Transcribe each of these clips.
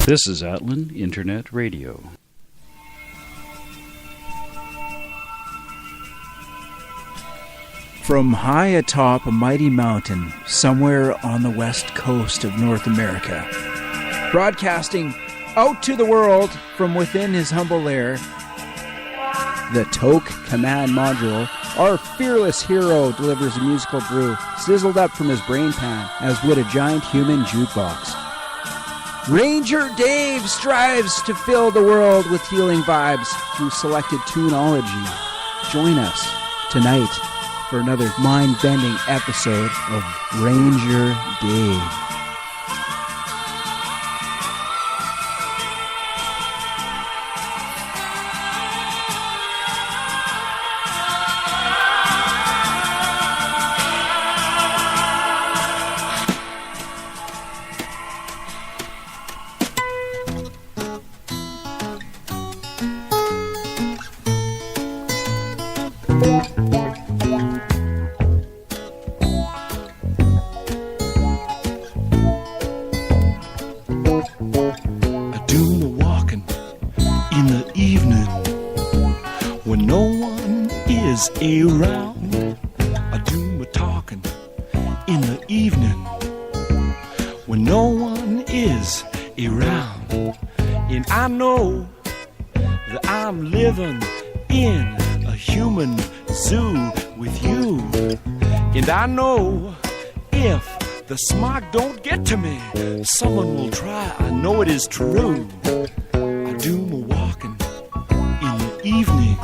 This is Atlan Internet Radio. From high atop a mighty mountain somewhere on the west coast of North America, broadcasting out to the world from within his humble lair, the Toke Command Module, our fearless hero delivers a musical brew sizzled up from his brain pan as would a giant human jukebox. Ranger Dave strives to fill the world with healing vibes through selected tuneology. Join us tonight for another mind-bending episode of Ranger Dave. Don't get to me. Someone will try. I know it is true. I do my walking in the evening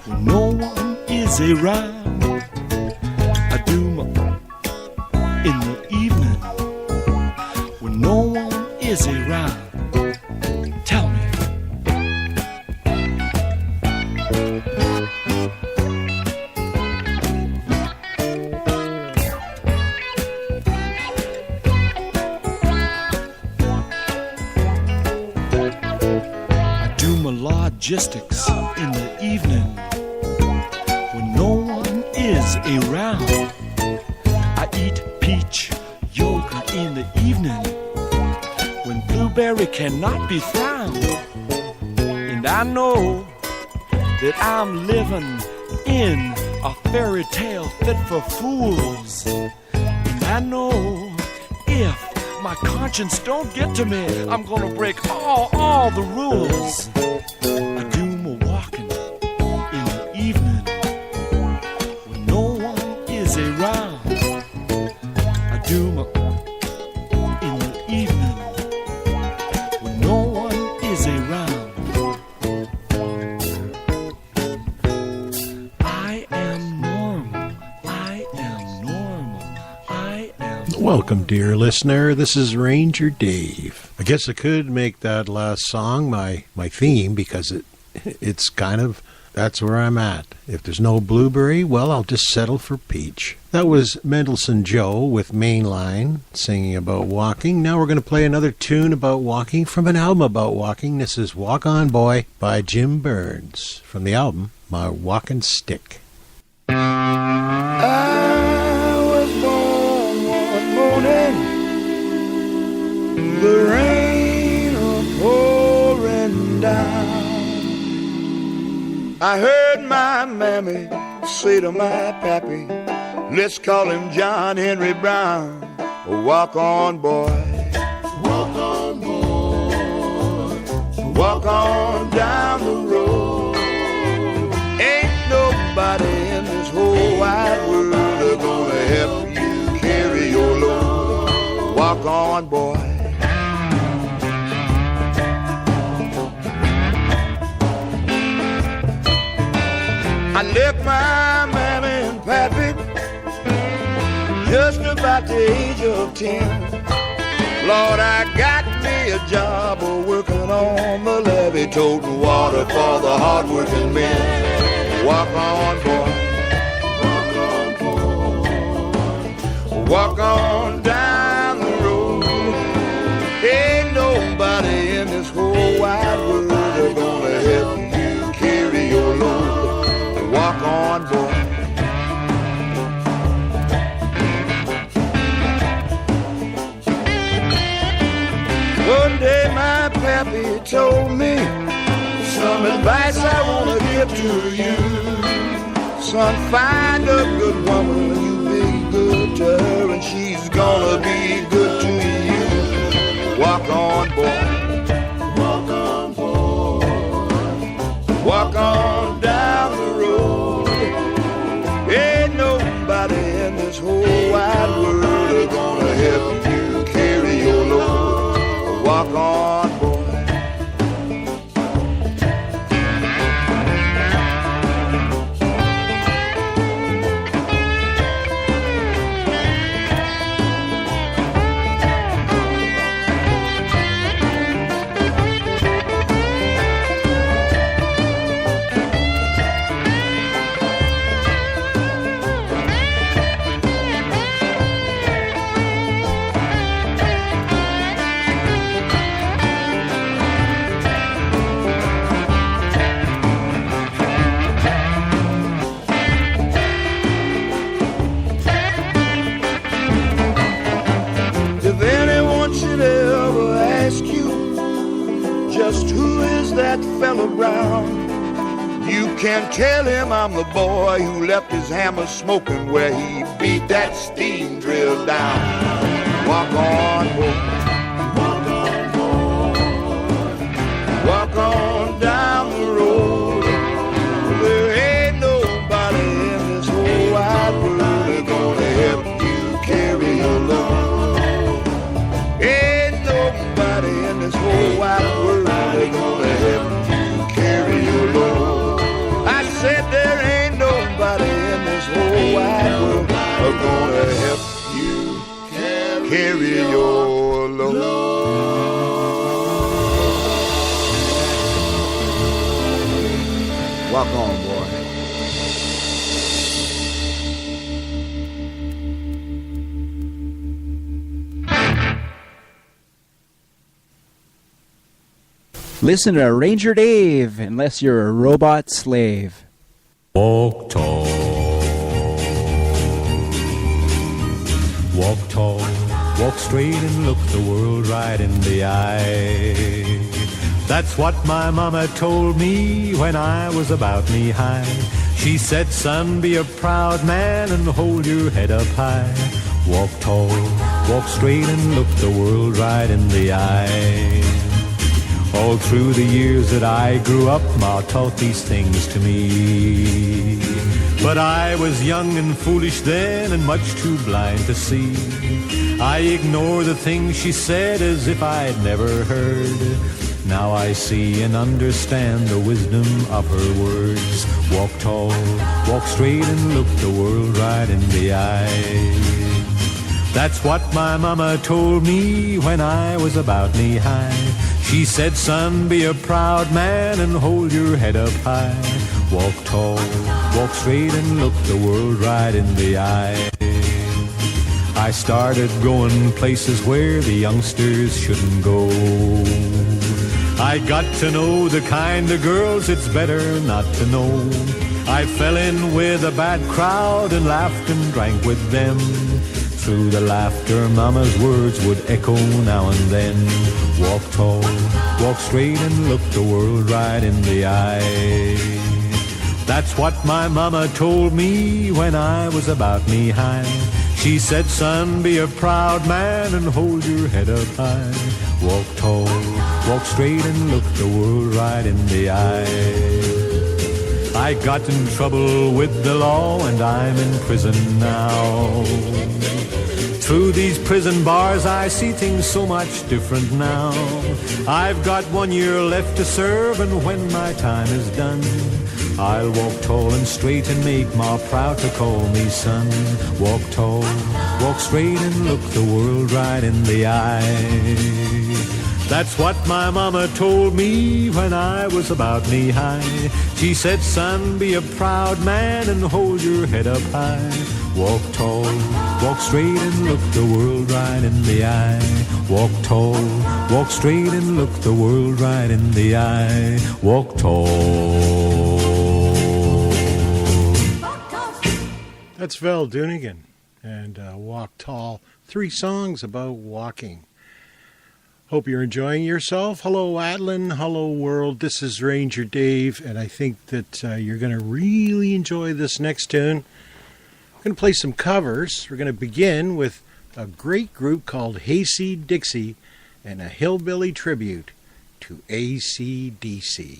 when no one is around. I do my in the evening when no one is around. Tell me. Logistics in the evening when no one is around. I eat peach yogurt in the evening when blueberry cannot be found. And I know that I'm living in a fairy tale fit for fools. And I know if my conscience don't get to me, I'm gonna break all the rules. I do my walking in the evening when no one is around. I do my in the evening when no one is around. I am normal. I am normal. I am normal. Welcome, dear listener. This is Ranger Dave. I guess I could make that last song my theme because it's kind of, that's where I'm at. If there's no blueberry, well, I'll just settle for peach. That was Mendelssohn Joe with Mainline singing about walking. Now we're going to play another tune about walking from an album about walking. This is Walk On Boy by Jim Burns from the album My Walking Stick. I was born one morning, the rain pouring down. I heard my mammy say to my pappy, let's call him John Henry Brown. Walk on, boy. Walk on, boy. Walk on down the road. Ain't nobody in this whole wide world gonna help you carry your load. Walk on, boy. I left my mammy and pappy just about the age of 10. Lord, I got me a job working on the levee, toting water for the hard-working men. Walk on, boy. Walk on, boy. Walk on down the road. Ain't nobody in this whole wide world gonna help you carry your load. Walk on, boy. One day Pappy told me some advice I wanna give to you. Son, find a good woman, you be good to her, and she's gonna be good to you. Walk on, boy. Walk on, boy. Walk on down the road. Ain't nobody in this whole wide world gonna help you carry your load. Walk on, boy. Just who is that fella Brown? You can tell him I'm the boy who left his hammer smoking where he beat that steam drill down. Walk on, boy. Walk on, boy. Walk on down the road. There ain't nobody in this whole wide world gonna help you carry your load. Ain't nobody in this whole wide world gonna help you carry your load. I said there ain't nobody in this whole wide world gonna help you carry your load. Walk on, boy. Listen to Ranger Dave, unless you're a robot slave. Walk tall, walk tall, walk straight and look the world right in the eye. That's what my mama told me when I was about knee high. She said, son, be a proud man and hold your head up high. Walk tall, walk straight and look the world right in the eye. All through the years that I grew up, Ma taught these things to me. But I was young and foolish then and much too blind to see. I ignored the things she said as if I'd never heard. Now I see and understand the wisdom of her words. Walk tall, walk straight and look the world right in the eye. That's what my mama told me when I was about knee high. She said, son, be a proud man and hold your head up high. Walk tall, walk straight and look the world right in the eye. I started going places where the youngsters shouldn't go. I got to know the kind of girls it's better not to know. I fell in with a bad crowd and laughed and drank with them. Through the laughter, Mama's words would echo now and then. Walk tall, walk straight and look the world right in the eye. That's what my mama told me when I was about knee high. She said, son, be a proud man and hold your head up high. Walk tall, walk straight and look the world right in the eye. I got in trouble with the law and I'm in prison now. Through these prison bars I see things so much different now. I've got 1 year left to serve, and when my time is done, I'll walk tall and straight and make Ma proud to call me son. Walk tall, walk straight and look the world right in the eye. That's what my mama told me when I was about knee high. She said, son, be a proud man and hold your head up high. Walk tall, walk straight and look the world right in the eye. Walk tall, walk straight and look the world right in the eye. Walk tall. That's Val Doonigan and Walk Tall. 3 songs about walking. Hope you're enjoying yourself. Hello, Atlin. Hello, world. This is Ranger Dave, and I think that you're going to really enjoy this next tune. We're going to play some covers. We're going to begin with a great group called Hayseed Dixie and a hillbilly tribute to AC/DC.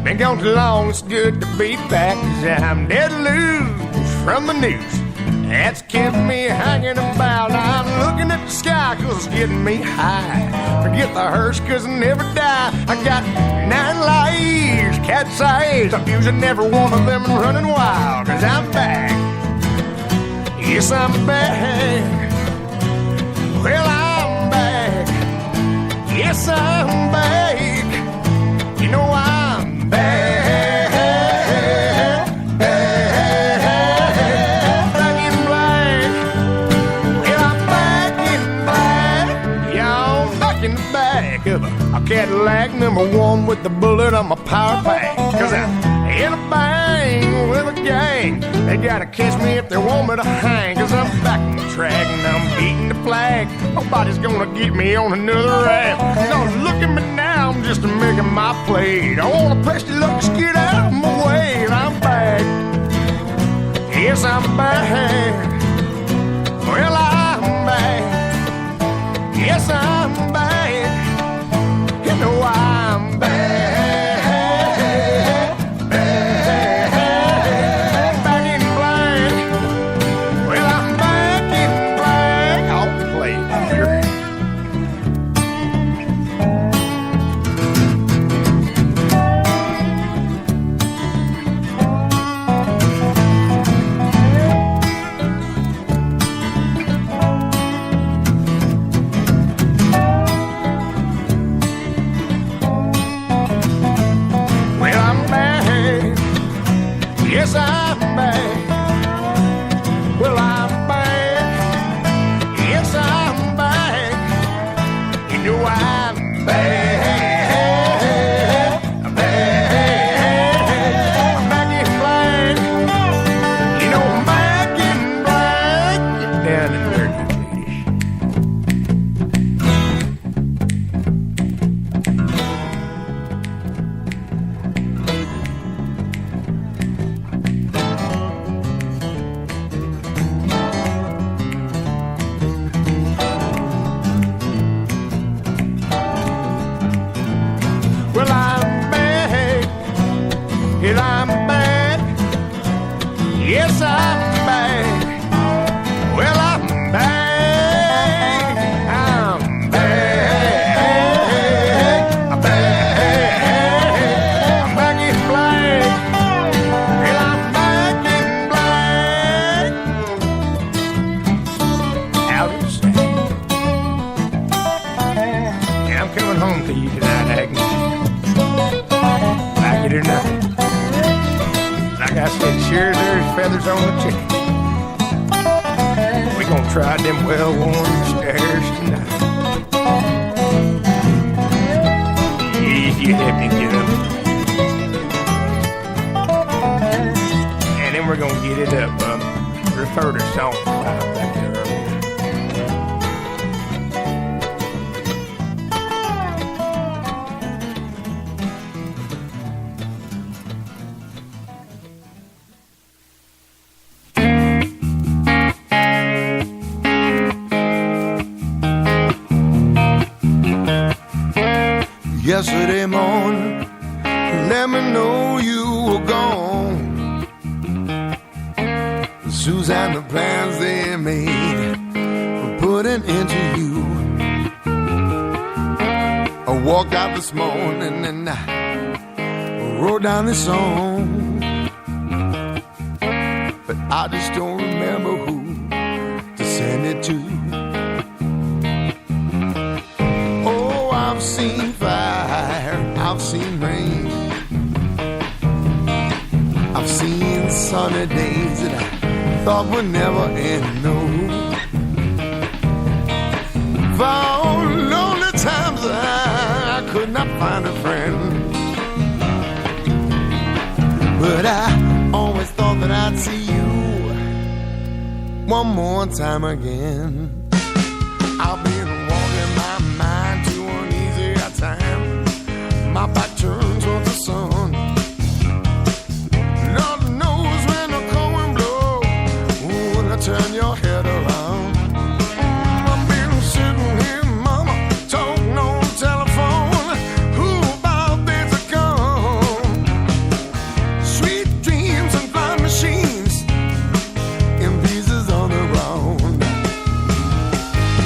Been gone too long, it's good to be back, 'cause I'm dead loose from the noose that's kept me hanging about. I'm looking at the sky 'cause it's getting me high. Forget the hearse 'cause I never die. I got 9 lives, cat's eyes. I'm using every one of them and running wild, 'cause I'm back. Yes, I'm back. Well, I'm back. Yes, I'm back. You know I'm back, back in black. Well, I'm back in black. Yeah, I'm back in the back of a Cadillac #1 with the bullet on my power pack. 'Cause I'm in a bang with a gang. They gotta catch me if they want me to hang. 'Cause I'm back on the track and I'm beating the flag. Nobody's gonna get me on another rap. No, look at me now, I'm just making my play. I wanna press your luck, just get out of my way. And I'm back. Yes, I'm back. Well, I'm back. Yes, I'm back. You know I'm back. Yes, I'm back. Well, I'm back. Yes, I'm back. You know I'm back. I'm back. I'm back in black. You know I'm back in black. Get down and dirty, yes, I'm back. Well, I'm back. I'm back. I'm back. I'm back in black. Well, I'm back in black. Out of sight. Yeah, I'm coming home to you tonight, Agnes. Like it or not. Like I said, sure there's feathers on the chicken. We gonna try them well-worn stairs tonight. You let me get up. And then we're gonna get it up. Refer to song 5 back there earlier. Yesterday morning, let me know you were gone. Suzanne, the plans they made were putting into you. I walked out this morning and I wrote down this song, but I just don't remember who to send it to. Oh, I've seen fire, I've seen rain, sunny days that I thought would never end, no. For lonely times I could not find a friend. But I always thought that I'd see you one more time again. I've been walking my mind to an easier time. My back turns towards the sun. Lord knows when the cold wind blows, when I turn your head around. I've been sitting here, mama, talking on the telephone. Who about days are gone? Sweet dreams and flying machines in pieces on the ground.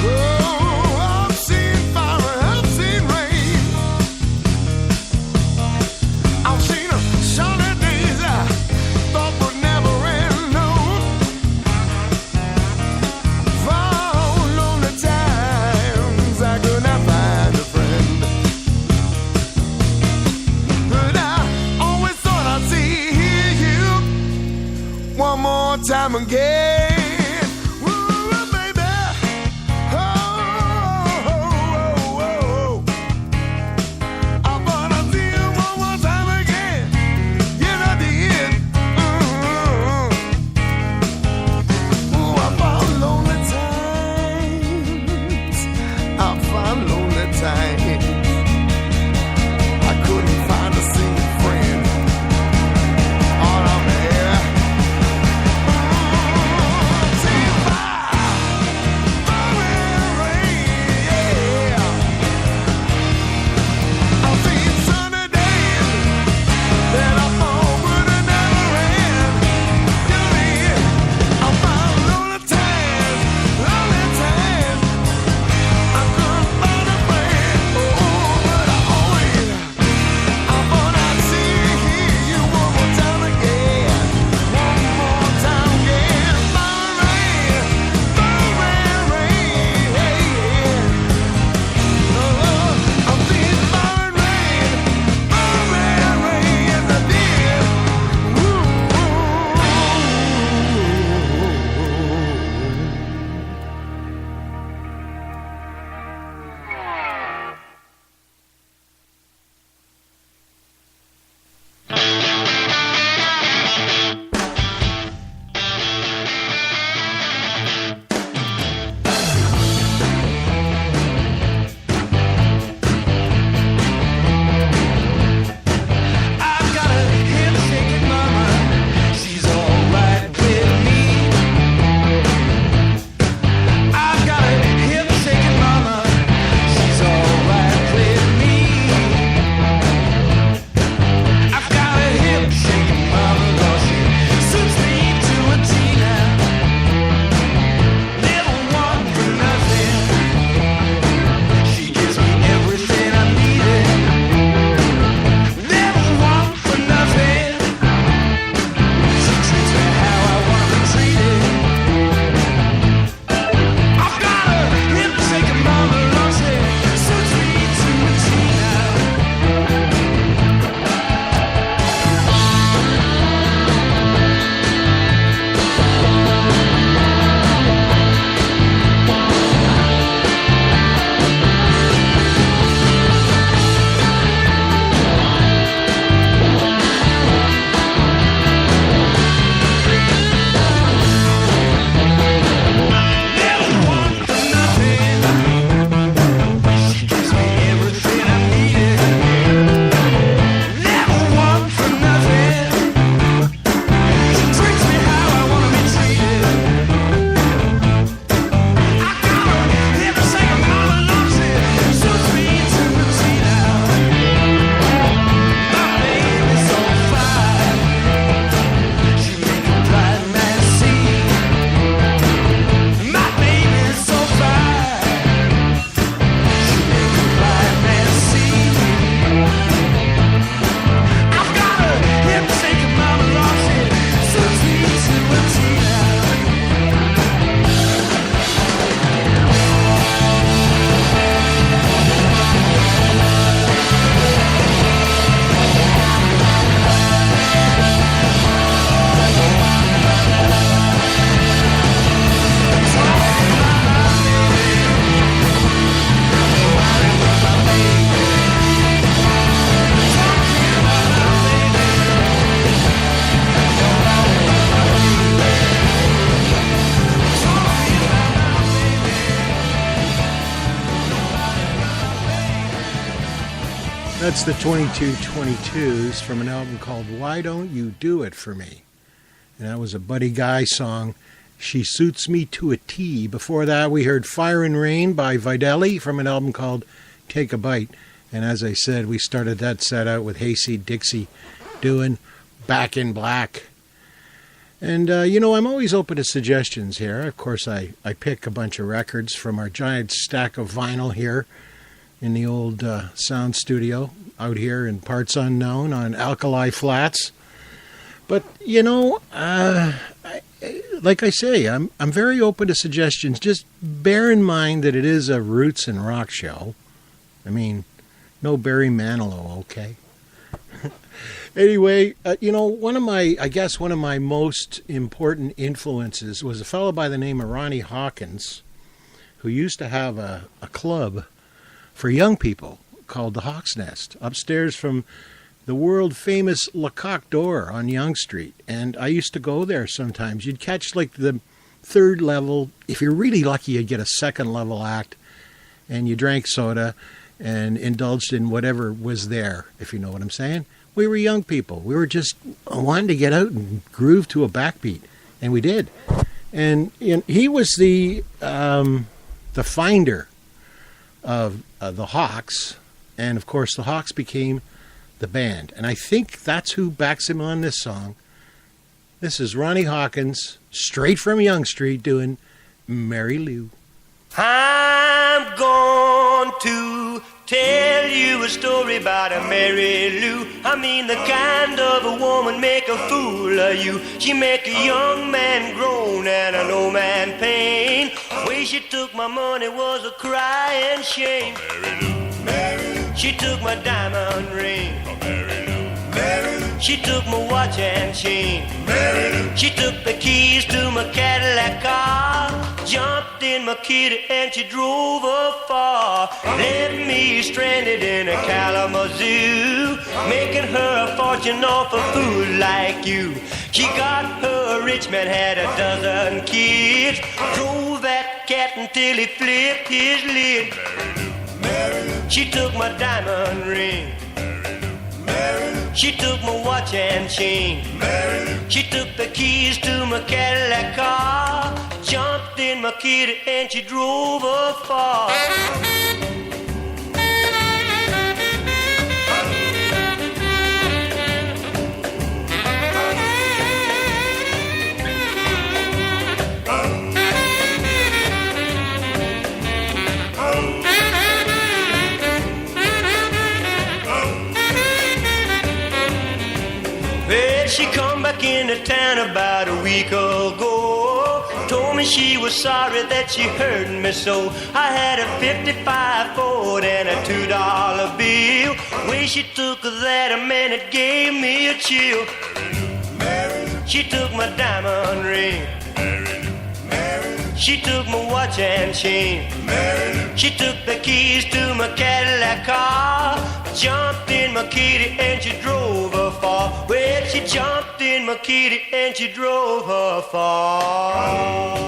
Oh, I've seen fire, I've seen rain. I've seen a sunny days I thought would never end, no. For lonely times I could not find a friend. But I always thought I'd see you one more time again. Ooh, baby. Oh, oh, oh, oh. I thought I'd see you one more time again. Yes, I did. Ooh, I found lonely times. I found lonely times. I couldn't find a single friend. All I'm here. That's the 2222s from an album called Why Don't You Do It For Me? And that was a Buddy Guy song, She Suits Me to a T. Before that, we heard Fire and Rain by Videlli from an album called Take a Bite. And as I said, we started that set out with Hayseed Dixie doing Back in Black. And, I'm always open to suggestions here. Of course, I pick a bunch of records from our giant stack of vinyl here in the old sound studio out here in parts unknown on Alkali Flats. But, like I say, I'm very open to suggestions. Just bear in mind that it is a roots and rock show. I mean, no Barry Manilow, okay? Anyway, one of my most important influences was a fellow by the name of Ronnie Hawkins, who used to have a club for young people called the Hawk's Nest upstairs from the world famous Le Coq d'Or on Yonge Street. And I used to go there sometimes. You'd catch like the third level. If you're really lucky, you'd get a second level act, and you drank soda and indulged in whatever was there, if you know what I'm saying. We were young people. We were just wanting to get out and groove to a backbeat, and we did. And he was the finder of the Hawks, and of course the Hawks became the band. And I think that's who backs him on this song. This is Ronnie Hawkins, straight from Yonge Street, doing Mary Lou. I'm going to tell you a story about a Mary Lou. I mean the kind of a woman make a fool of you. She make a young man groan and an old man pain. The way she took my money was a crying shame. Mary Lou, Mary Lou. She took my diamond ring. Mary Lou, Mary Lou. She took my watch and chain. Mary Lou. She took the keys to my Cadillac car. Jumped in my kitty and she drove afar. Left me stranded in a Kalamazoo, making her a fortune off a fool like you. She got her a rich man, had a dozen kids, drove that cat until he flipped his lid. Mary Lou, she took my diamond ring. Mary Lou, she took my watch and chain. Mary Lou, she took the keys to my Cadillac car. Jumped in my kitty and she drove afar. Well, she come back into town about a week ago. Told me she was sorry that she hurt me so. I had a 55 Ford and a $2 bill. Way she took that, a man, it gave me a chill. Mary Lou, she took my diamond ring. Mary Lou, Mary Lou, she took my watch and chain. Mary Lou, she took the keys to my Cadillac car. Jumped in my kitty and she drove her far. Well, she jumped in my kitty and she drove her far.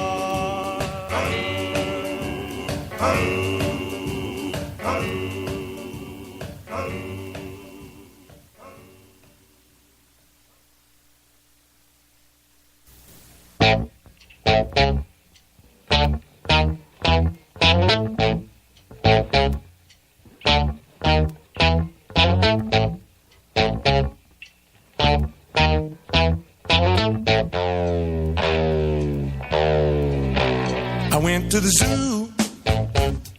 I went to the zoo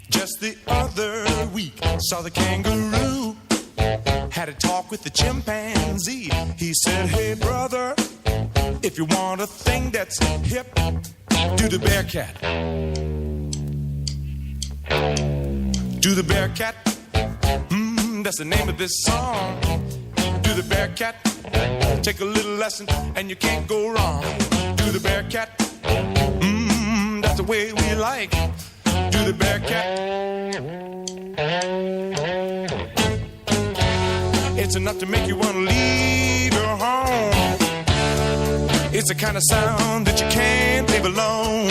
just the other week. Saw the kangaroo, had a talk with the chimpanzee. He said, hey brother, if you want a thing that's hip, do the Bearcat. Do the Bearcat. That's the name of this song. Do the Bearcat. Take a little lesson and you can't go wrong. Do the Bearcat. That's the way we like. Do the Bearcat. It's enough to make you want to leave your home. It's the kind of sound that you can't leave alone.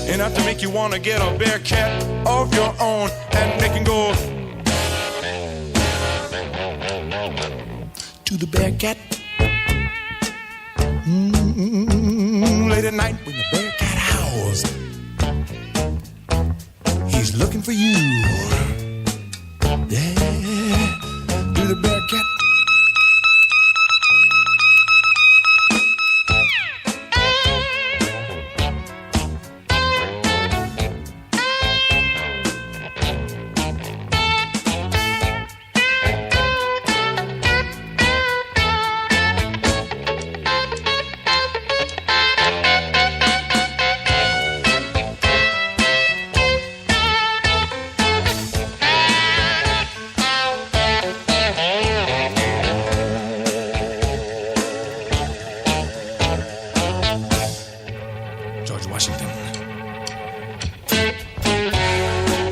Enough to make you want to get a Bearcat of your own and make him go. to the Bearcat. Late at night when the Bearcat howls, he's looking for you. Yeah, to the Bearcat.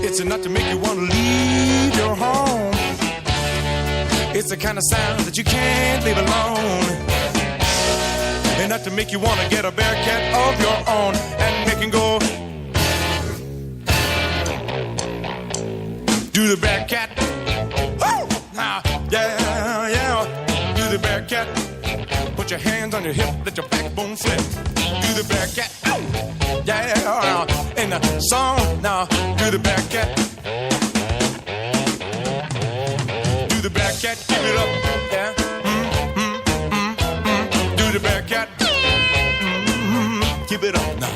It's enough to make you want to leave your home. It's the kind of sound that you can't leave alone. Enough to make you want to get a Bearcat of your own and make him go. Do the Bearcat. Woo! Ah, yeah, yeah. Do the Bearcat. Put your hands on your hip, let your backbone slip. Do the Bearcat. Oh! Yeah, in the song now, do the Bearcat. Do the Bearcat, give it up, yeah. Do the Bearcat, keep it up now.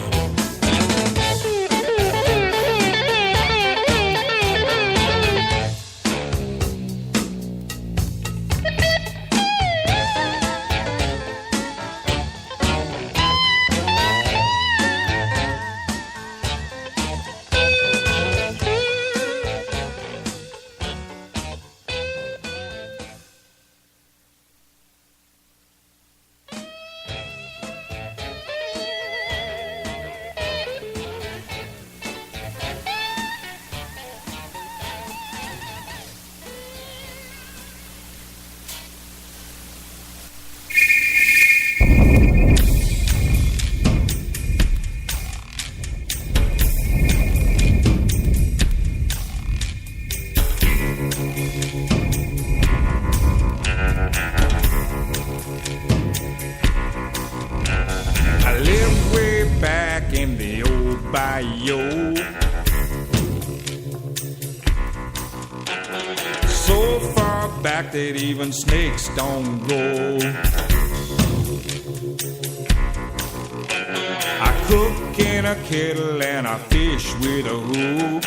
So far back that even snakes don't go. I cook in a kettle and I fish with a hook.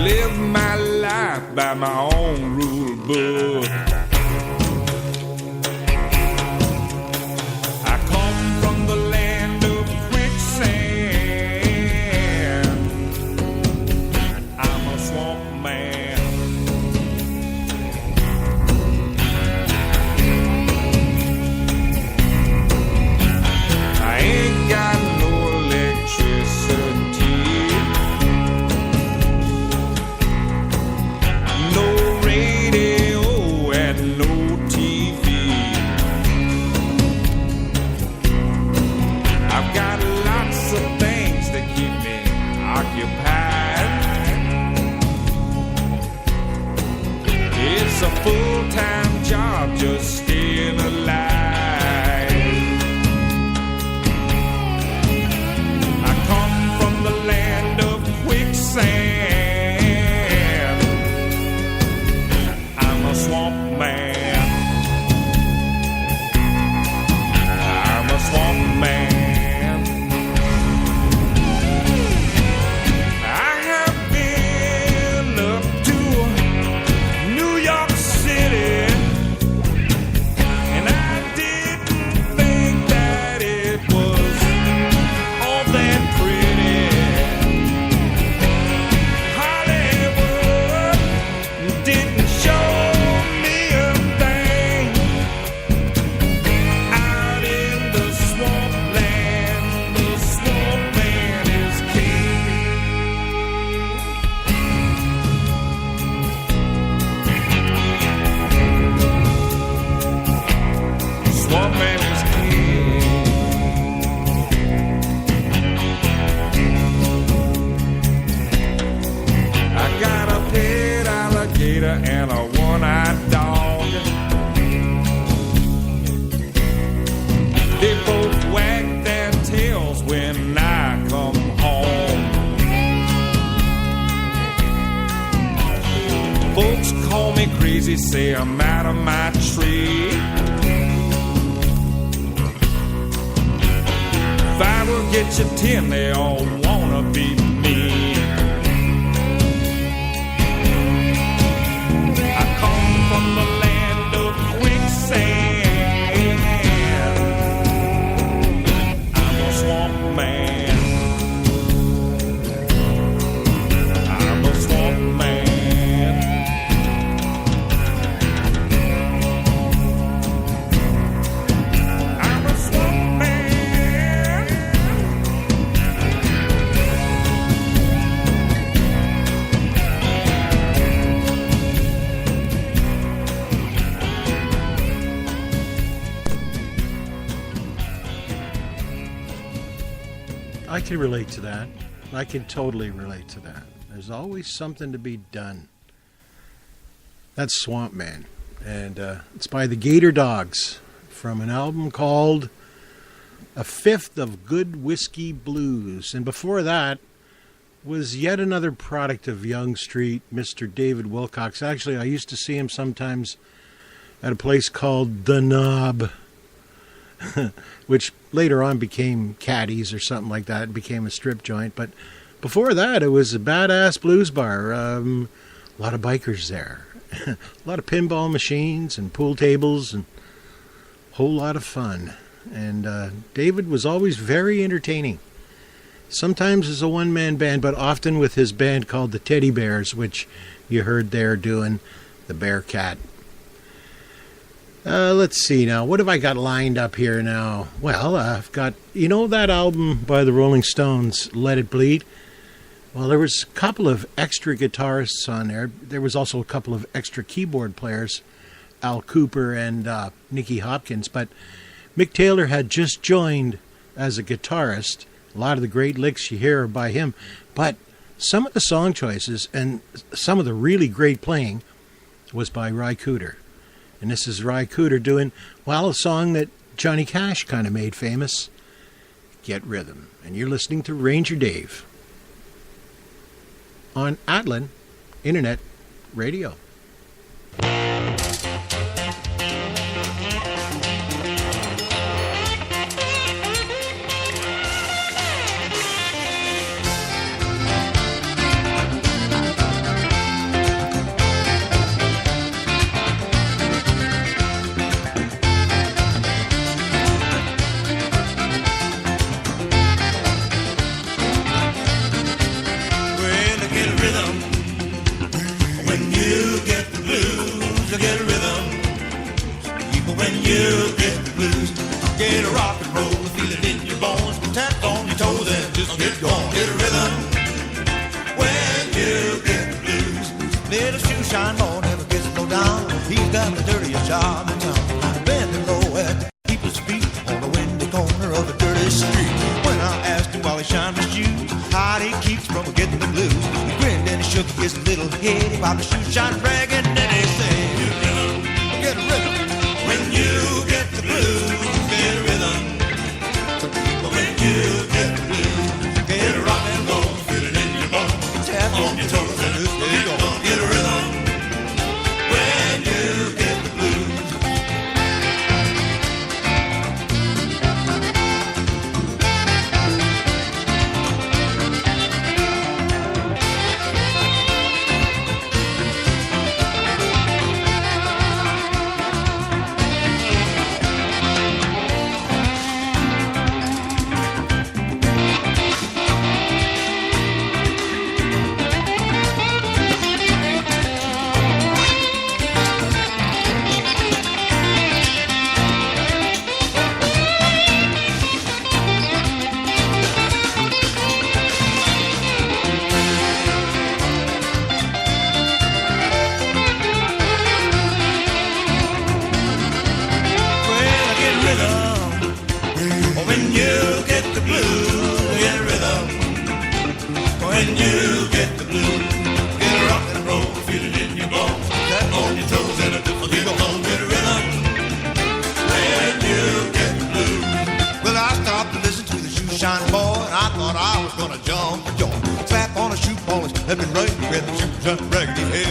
Live my life by my own rule book. It's a full-time job just staying alive. I come from the land of quicksand. I'm a swamp man. I'm a swamp man. gator and a one-eyed dog. They both wag their tails when I come home. Folks call me crazy, say I'm out of my tree. If I will get you 10, they all wanna be me. I come from the land of quicksand. I'm a swamp man. I'm a swamp man. I can relate to that. I can totally relate to that. There's always something to be done. That's Swamp Man. And it's by the Gator Dogs from an album called A Fifth of Good Whiskey Blues. And before that was yet another product of Yonge Street, Mr. David Wilcox. Actually, I used to see him sometimes at a place called The Knob, which later on became Caddies or something like that. It became a strip joint. But before that, it was a badass blues bar. A lot of bikers there. A lot of pinball machines and pool tables and a whole lot of fun. And David was always very entertaining. Sometimes as a one-man band, but often with his band called the Teddy Bears, which you heard there doing the Bearcat. Let's see now. What have I got lined up here now? Well, I've got, you know that album by the Rolling Stones, Let It Bleed? Well, there was a couple of extra guitarists on there. There was also a couple of extra keyboard players, Al Cooper and Nicky Hopkins. But Mick Taylor had just joined as a guitarist. A lot of the great licks you hear are by him. But some of the song choices and some of the really great playing was by Ry Cooder. And this is Ry Cooder doing, well, a song that Johnny Cash kind of made famous, Get Rhythm. And you're listening to Ranger Dave on Atlin Internet Radio.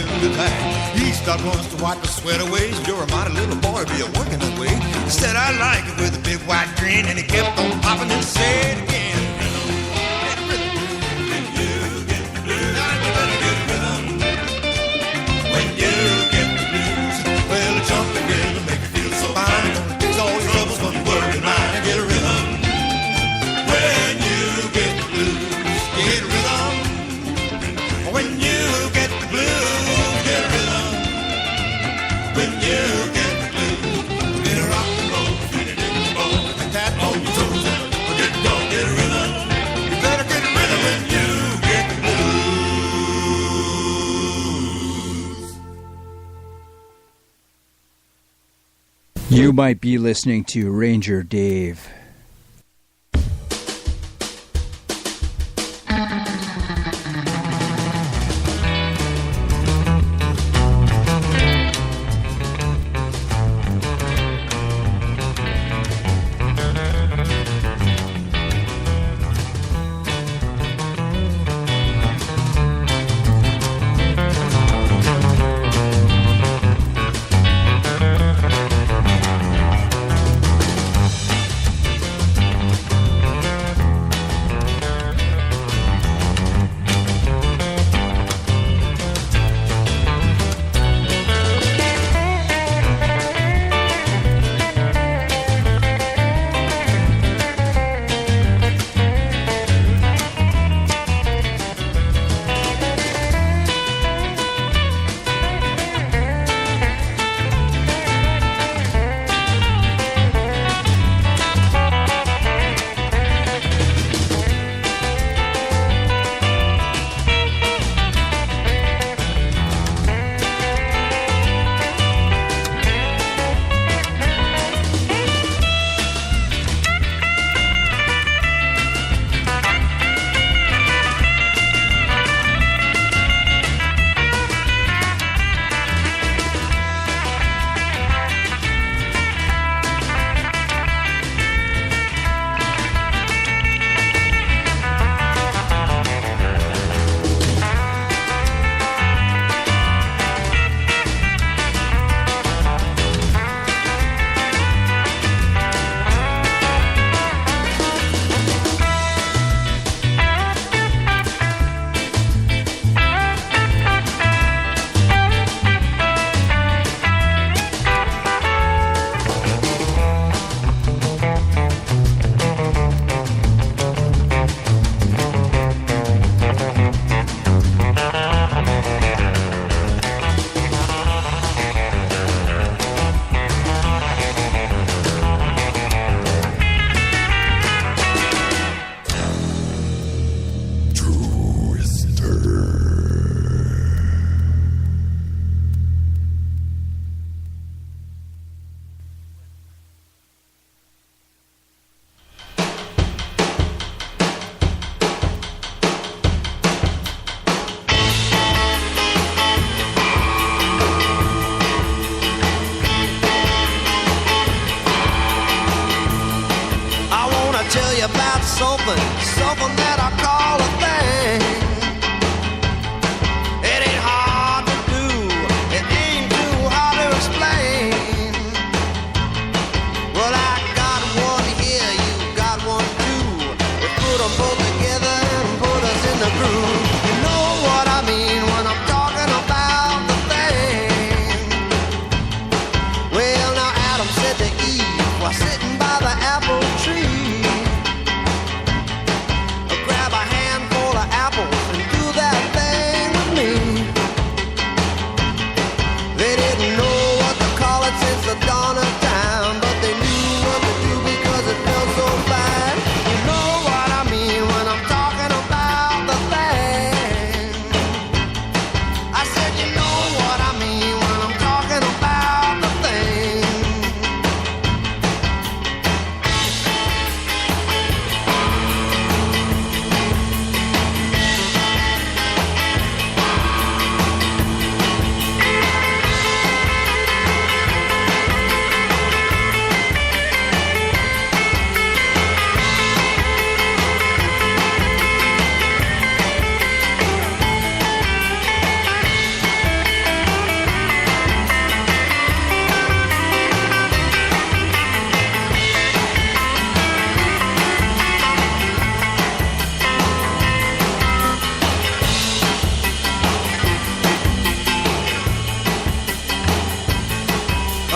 in the time. He stopped once to wipe the sweat away. You're a mighty little boy, be a working that way. He said, I like it with a big white grin, and he kept on popping and said again. When you get the blues, you better get rhythm. When you get the blues, well, a jumping rhythm make you feel so fine. Takes all your troubles from your working mind and get a rhythm. When you get the blues, get a rhythm. When you get the blues, get a rhythm. When you get the blues, get a rock and roll, get it in the bone, and tap on your toes and get going, get a rhythm. You better get a rhythm when you get the blues. You might be listening to Ranger Dave.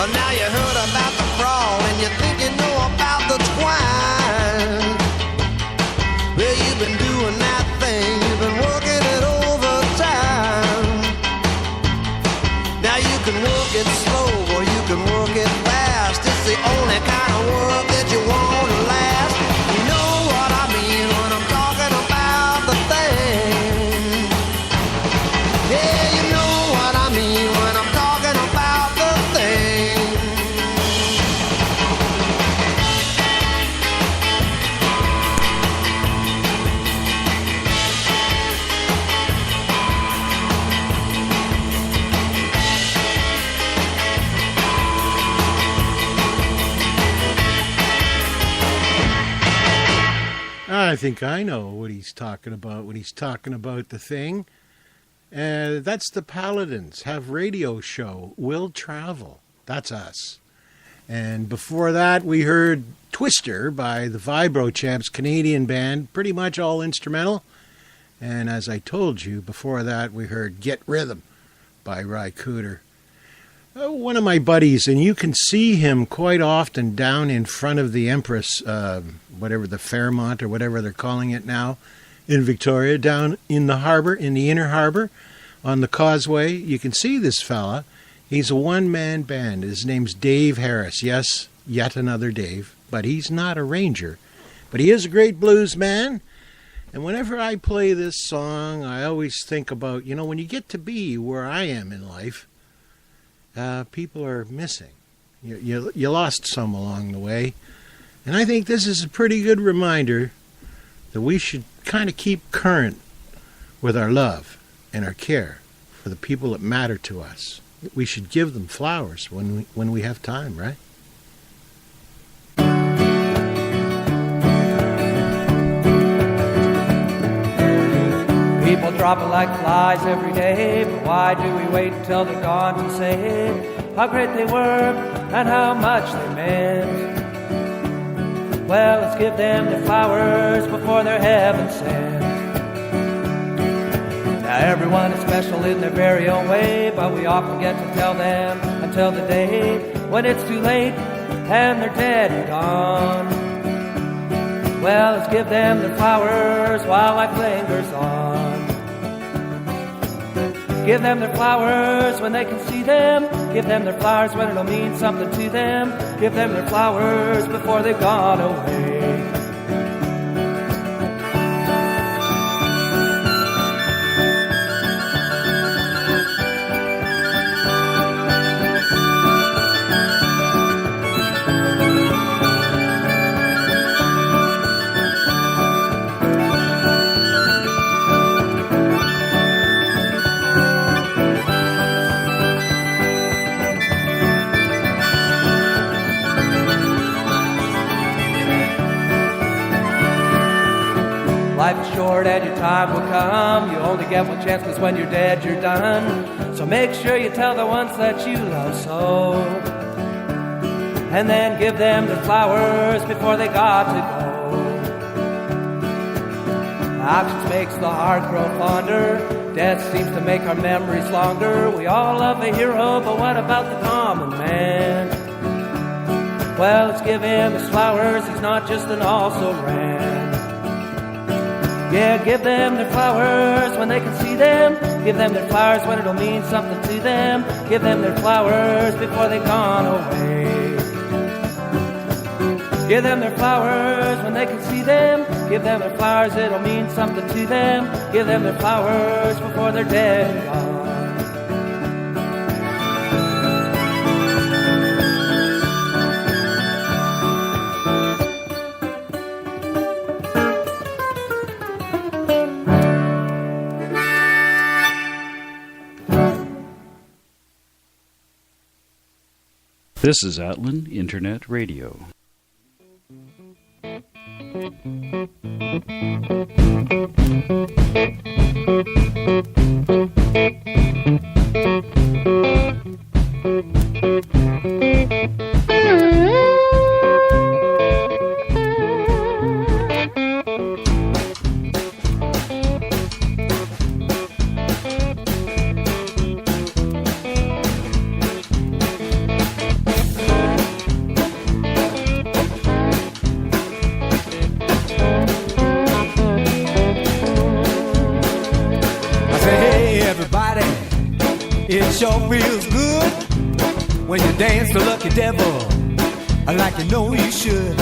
Now you heard about the fraud and you think you know about the twine. Well, you've been doing that thing, you've been working it overtime. Now you can work it slow or you can work it fast. It's the only kind of work that you want to last. You know what I mean when I'm talking about the thing. Yeah, you know what I mean when I'm talking about the thing. I think I know what he's talking about when he's talking about the thing. That's the Paladins. Have radio show. Will Travel. That's us. And before that, we heard Twister by the Vibro Champs, Canadian band, pretty much all instrumental. And as I told you, before that, we heard Get Rhythm by Ry Cooder. One of my buddies, and you can see him quite often down in front of the Empress, whatever, the Fairmont or whatever they're calling it now, in Victoria, down in the harbor, in the inner harbor, on the causeway. You can see this fella. He's a one-man band. His name's Dave Harris. Yes, yet another Dave, but he's not a ranger. But he is a great blues man. And whenever I play this song, I always think about, you know, when you get to be where I am in life, people are missing. You lost some along the way. And I think this is a pretty good reminder that we should kind of keep current with our love and our care for the people that matter to us. We should give them flowers when we have time, right? People dropping like flies every day, but why do we wait until they're gone to say how great they were and how much they meant? Well, let's give them their flowers before they're heaven sent. Now everyone is special in their very own way, but we often get to tell them until the day when it's too late and they're dead and gone. Well, let's give them their flowers while life lingers on. Give them their flowers when they can see them. Give them their flowers when it'll mean something to them. Give them their flowers before they've gone away. Life is short and your time will come. You only get one chance, because when you're dead, you're done. So make sure you tell the ones that you love so. And then give them their flowers before they got to go. Absence makes the heart grow fonder. Death seems to make our memories longer. We all love a hero, but what about the common man? Well, let's give him his flowers. He's not just an also-ran. Yeah, give them their flowers when they can see them. Give them their flowers when it'll mean something to them. Give them their flowers before they've gone away. Give them their flowers when they can see them. Give them their flowers, it'll mean something to them. Give them their flowers before they're dead and gone. This is Atlan Internet Radio. It sure feels good when you dance the lucky devil like you know you should.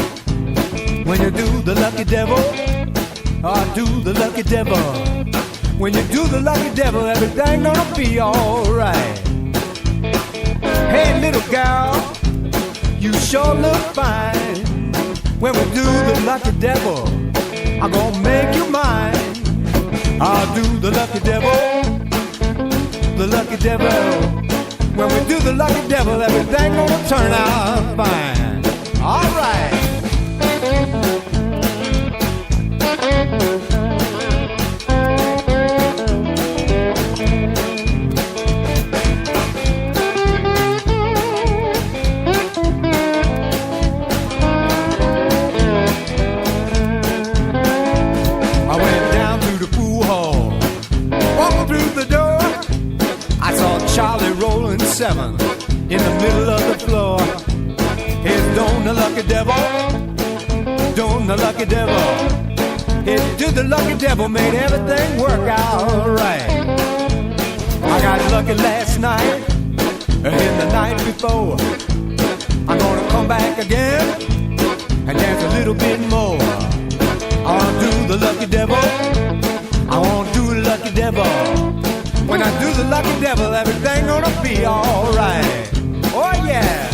When you do the lucky devil, or do the lucky devil. When you do the lucky devil, everything gonna be alright. Hey little girl, you sure look fine. When we do the lucky devil, I'm gonna make you mine. I'll do the lucky devil, the lucky devil. When we do the lucky devil, everything gonna turn out fine. All right. I went down to the pool hall. Walking through the door, I saw Charlie rolling 7 in the middle of the floor. He's doing the lucky devil, doing the lucky devil. He did the lucky devil, made everything work out right. I got lucky last night and the night before. I'm gonna come back again and dance a little bit more. I wanna do the lucky devil, I wanna do the lucky devil. When I do the lucky devil, everything gonna be alright. Oh yeah.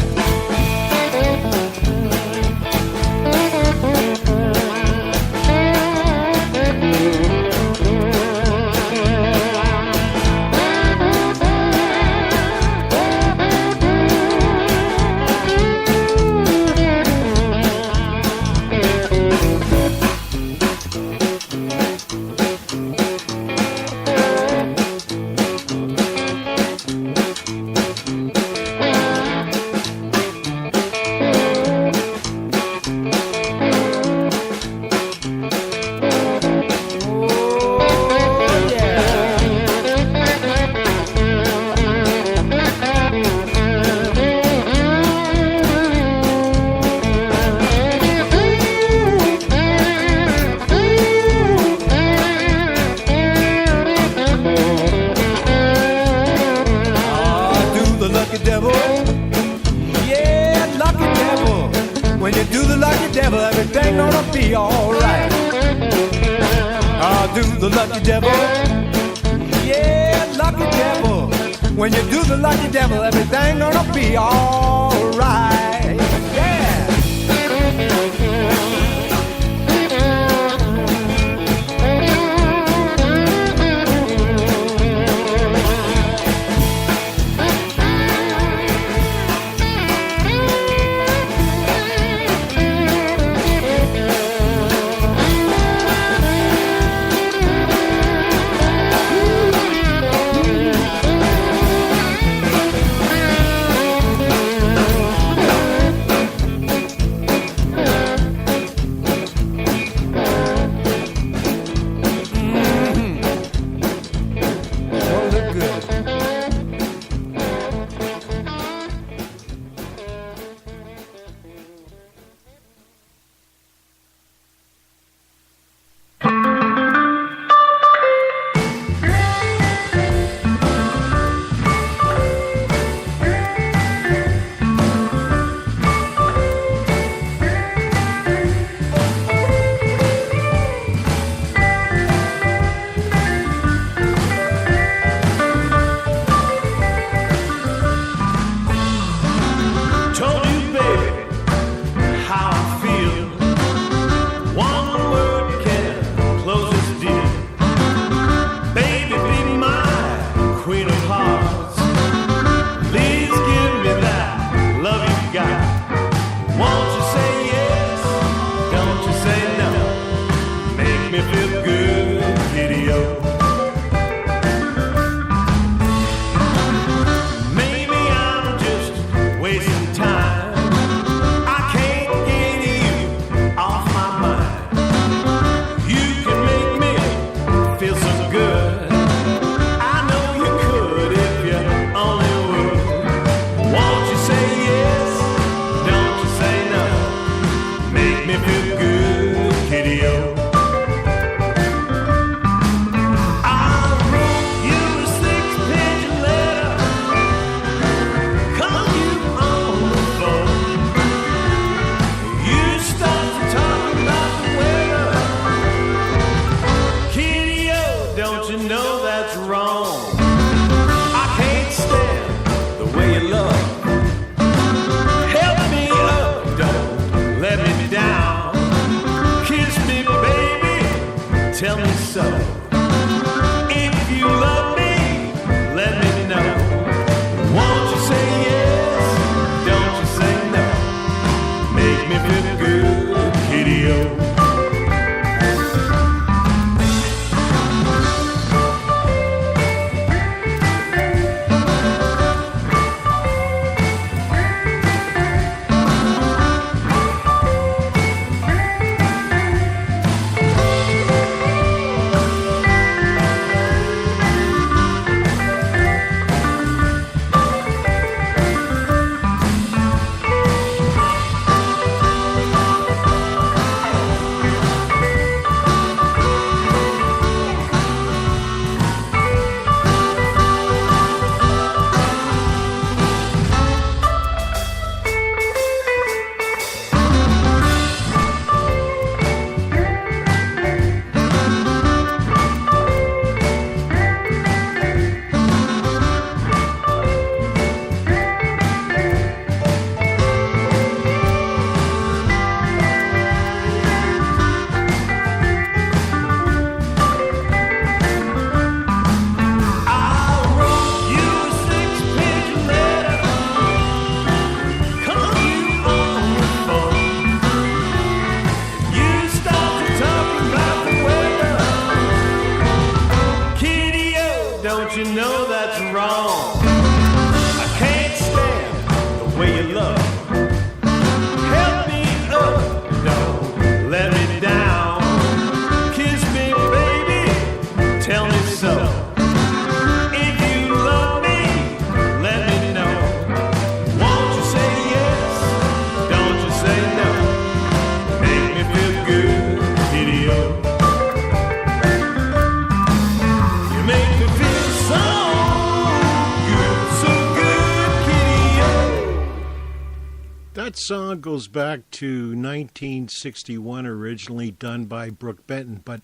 that song goes back to 1961, originally done by Brooke Benton, but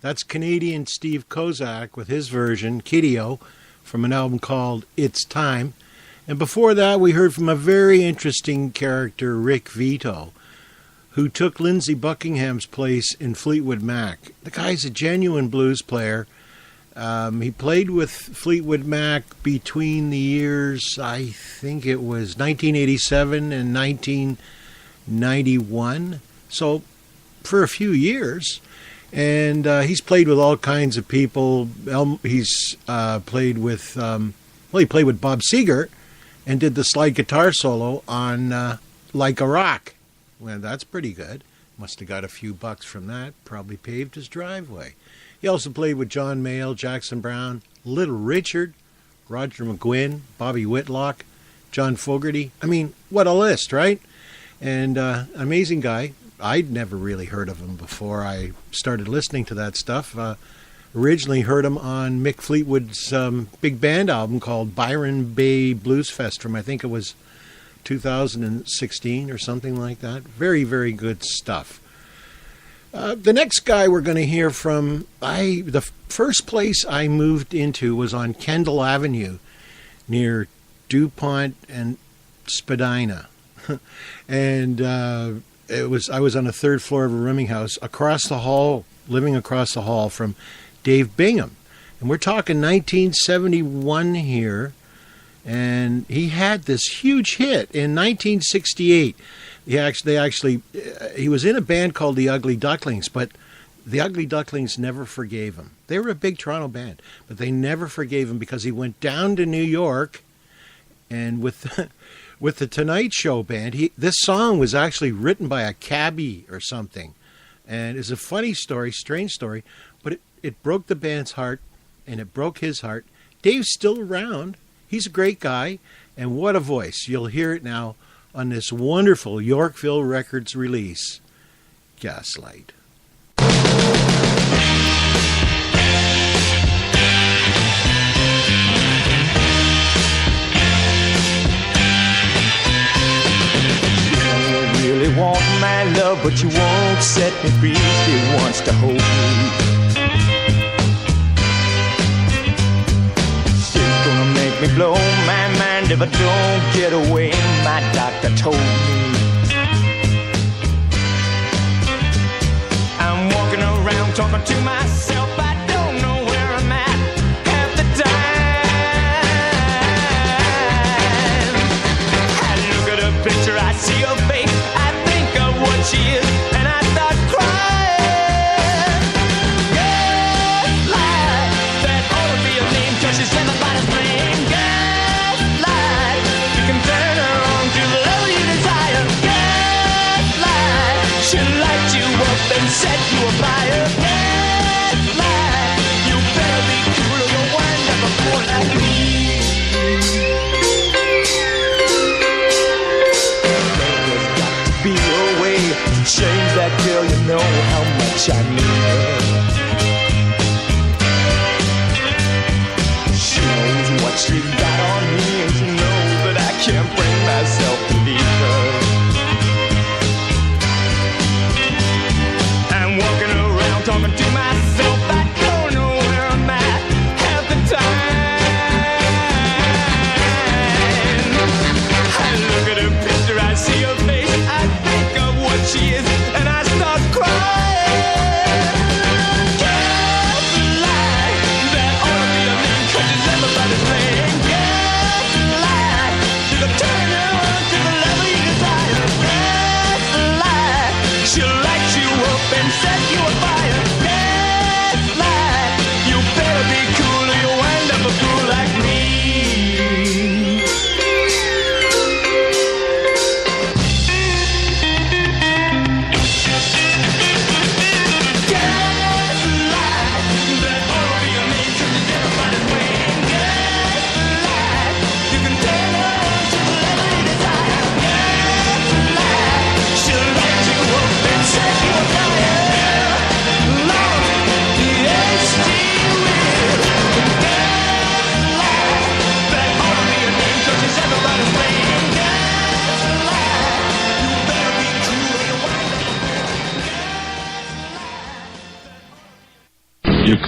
that's Canadian Steve Kozak with his version, Kiddio, from an album called It's Time. And before that, we heard from a very interesting character, Rick Vito, who took Lindsey Buckingham's place in Fleetwood Mac. The guy's a genuine blues player. He played with Fleetwood Mac between the years, I think it was 1987 and 1991. So for a few years. And he's played with all kinds of people. He's played with, he played with Bob Seger and did the slide guitar solo on Like a Rock. Well, that's pretty good. Must have got a few bucks from that. Probably paved his driveway. He also played with John Mayall, Jackson Browne, Little Richard, Roger McGuinn, Bobby Whitlock, John Fogerty. I mean, what a list, right? And amazing guy. I'd never really heard of him before I started listening to that stuff. Originally heard him on Mick Fleetwood's big band album called Byron Bay Blues Fest from, I think it was 2016 or something like that. Very, very good stuff. The next guy we're going to hear from, the first place I moved into was on Kendall Avenue near DuPont and Spadina. And I was on the third floor of a rooming house across the hall, living across the hall from Dave Bingham. And we're talking 1971 here. And he had this huge hit in 1968. He was in a band called the Ugly Ducklings, but the Ugly Ducklings never forgave him. They were a big Toronto band, but they never forgave him because he went down to New York, and with the Tonight Show band, this song was actually written by a cabbie or something, and it's a funny story, strange story, but it broke the band's heart, and it broke his heart. Dave's still around. He's a great guy, and what a voice. You'll hear it now on this wonderful Yorkville Records release, Gaslight. You really want my love, but you won't set me free. She wants to hold me. Me blow my mind if I don't get away, my doctor told me. I'm walking around talking to myself, I don't know where I'm at half the time. I look at her picture, I see her face, I think of what she is, and I start crying. Gaslight, that ought to be a name, 'cause she's everybody's flame. She'll light you up and set you afire. Gaslight, you better be cool or you'll wind up a fool like me. There's got to be a way to change that girl. You know how much I need her. She knows what she's got on me, and she knows that I can't bring myself to leave her. Walking around talking to myself, I don't know where I'm at half the time. I look at her picture, I see her face, I think of what she is, and I start crying. Gaslight, that ought to be a name, 'cause it's everybody's playing. Gaslight, you can turn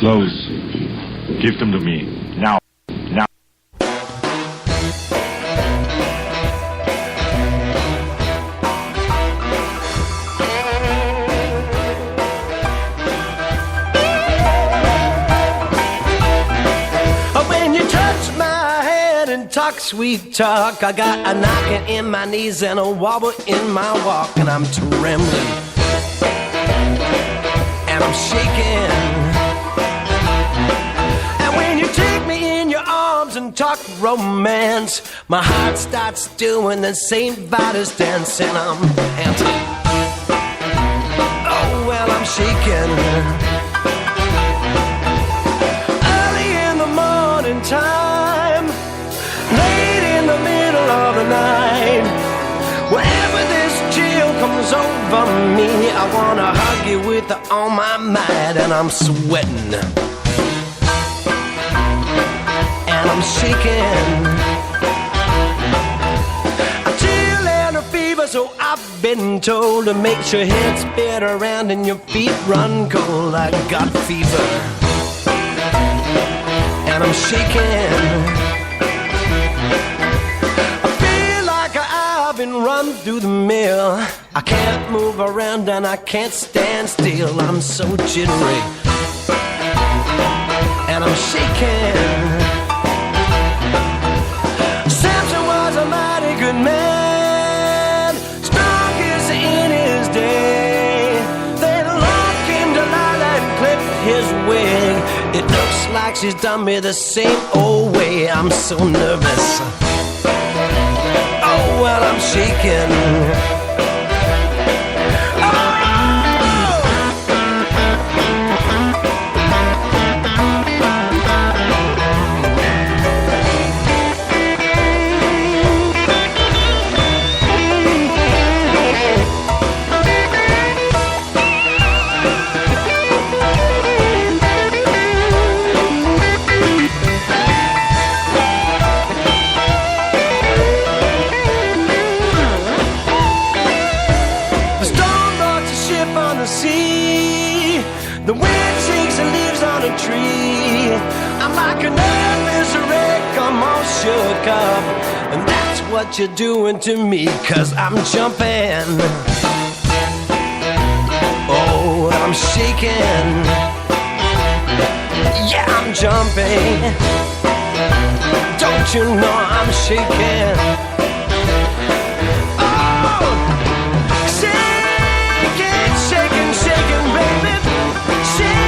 clothes. Give them to me. Now. Now. When you touch my hand and talk sweet talk, I got a knocking in my knees and a wobble in my walk, and I'm trembling and I'm shaking. And when you take me in your arms and talk romance, my heart starts doing the St. Vitus dance, and I'm anti. Oh, well, I'm shaking. Time, late in the middle of the night, wherever this chill comes over me, I wanna hug you with all my might, and I'm sweating and I'm shaking. A chill and a fever, so I've been told, to make your head spin around and your feet run cold. I got fever and I'm shaking. I feel like I've been run through the mill. I can't move around and I can't stand still. I'm so jittery and I'm shaking. Samson was a mighty good man, strongest in his day. Then the Lord came to Lila and clipped his wig. It looks like she's done me the same old way. I'm so nervous. Oh, well, I'm shaking. Shook up, and that's what you're doing to me, 'cause I'm jumping. Oh, I'm shaking. Yeah, I'm jumping. Don't you know I'm shaking? Oh, shaking, shaking, shaking, baby. Shaking.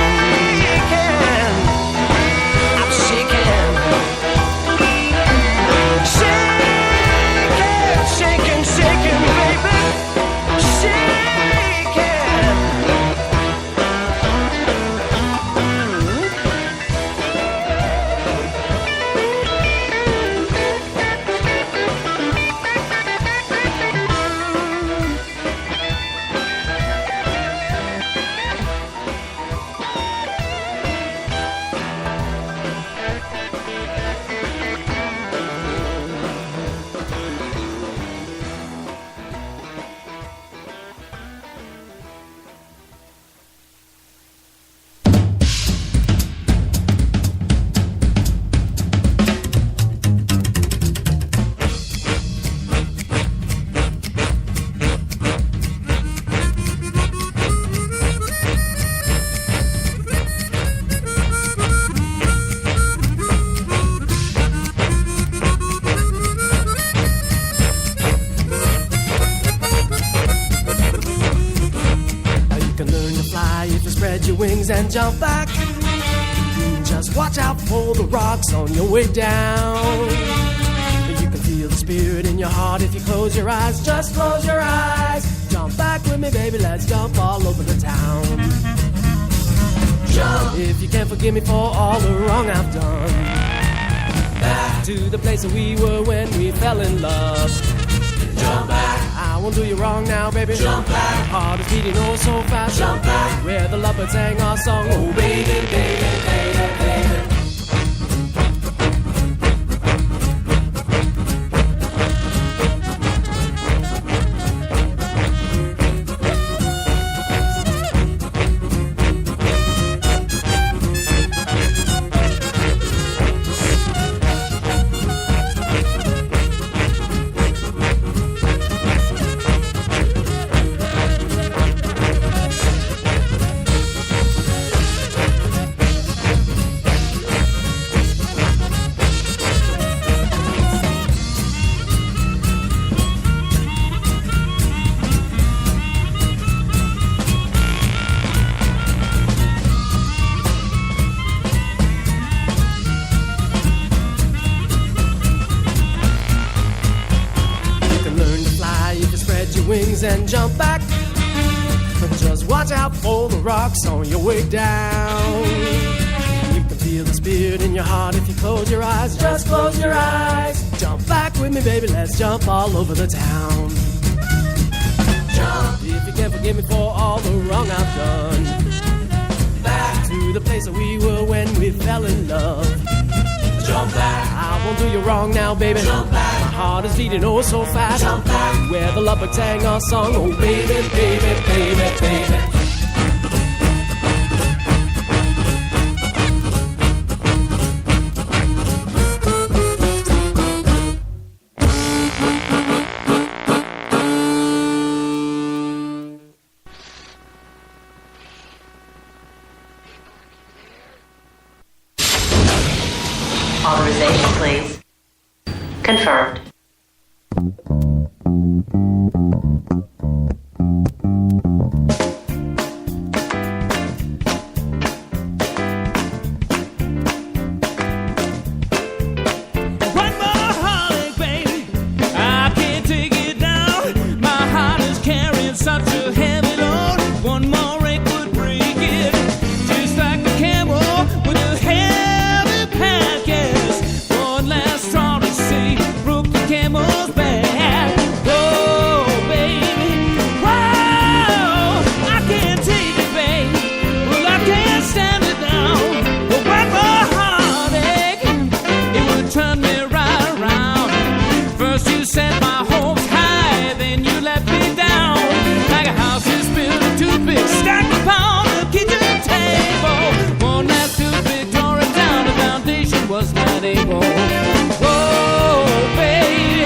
I'm shaking. Shaking, shaking, baby, shaking. And jump back. Just watch out for the rocks on your way down. You can feel the spirit in your heart if you close your eyes. Just close your eyes. Jump back with me, baby. Let's jump all over the town. Jump. If you can't forgive me for all the wrong I've done, back to the place that we were when we fell in love. Jump back. I won't do you wrong now, baby. Jump back. Heart is beating oh so fast. Jump back. Where the lovebirds sang our song. Oh, baby, baby, baby, baby. wings and jump back. Just watch out for the rocks on your way down. You can feel the spirit in your heart if you close your eyes. Just close your eyes. Jump back with me, baby, let's jump all over the town. Jump. If you can forgive me for all the wrong I've done. Back to the place that we were when we fell in love. Jump back. I won't do you wrong now, baby. Jump back. My heart is beating oh so fast. Jump back. Where the lovebird sang our song. Oh baby, baby, baby, baby. Authorization, please. Confirmed. Was not able. Whoa, baby,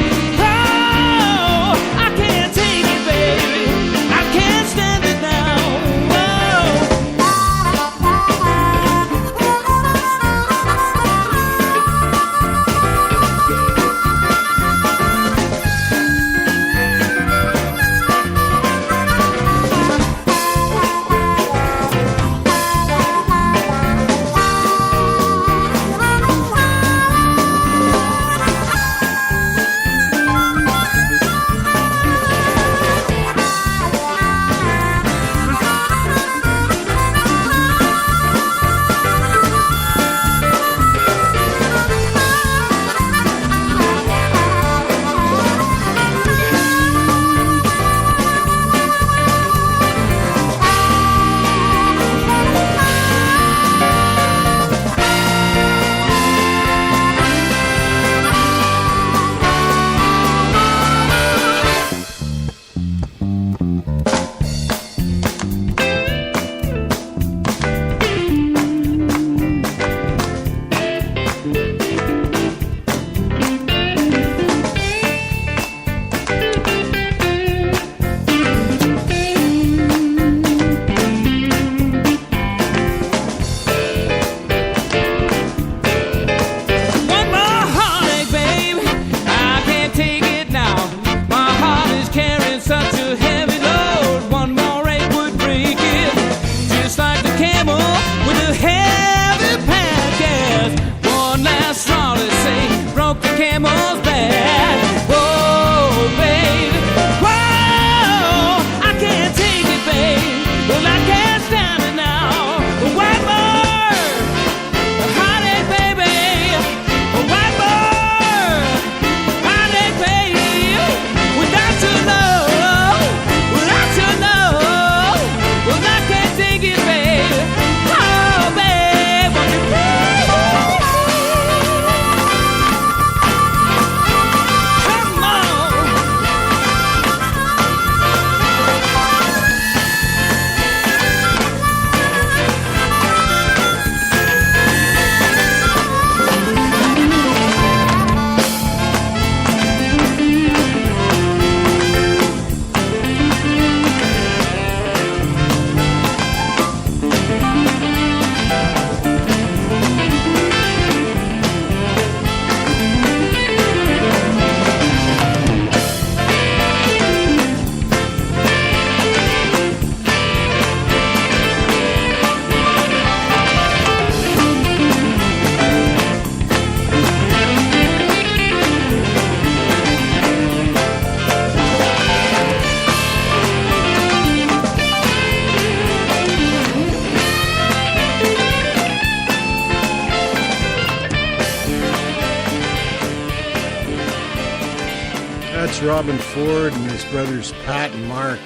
That's Robin Ford and his brothers Pat and Mark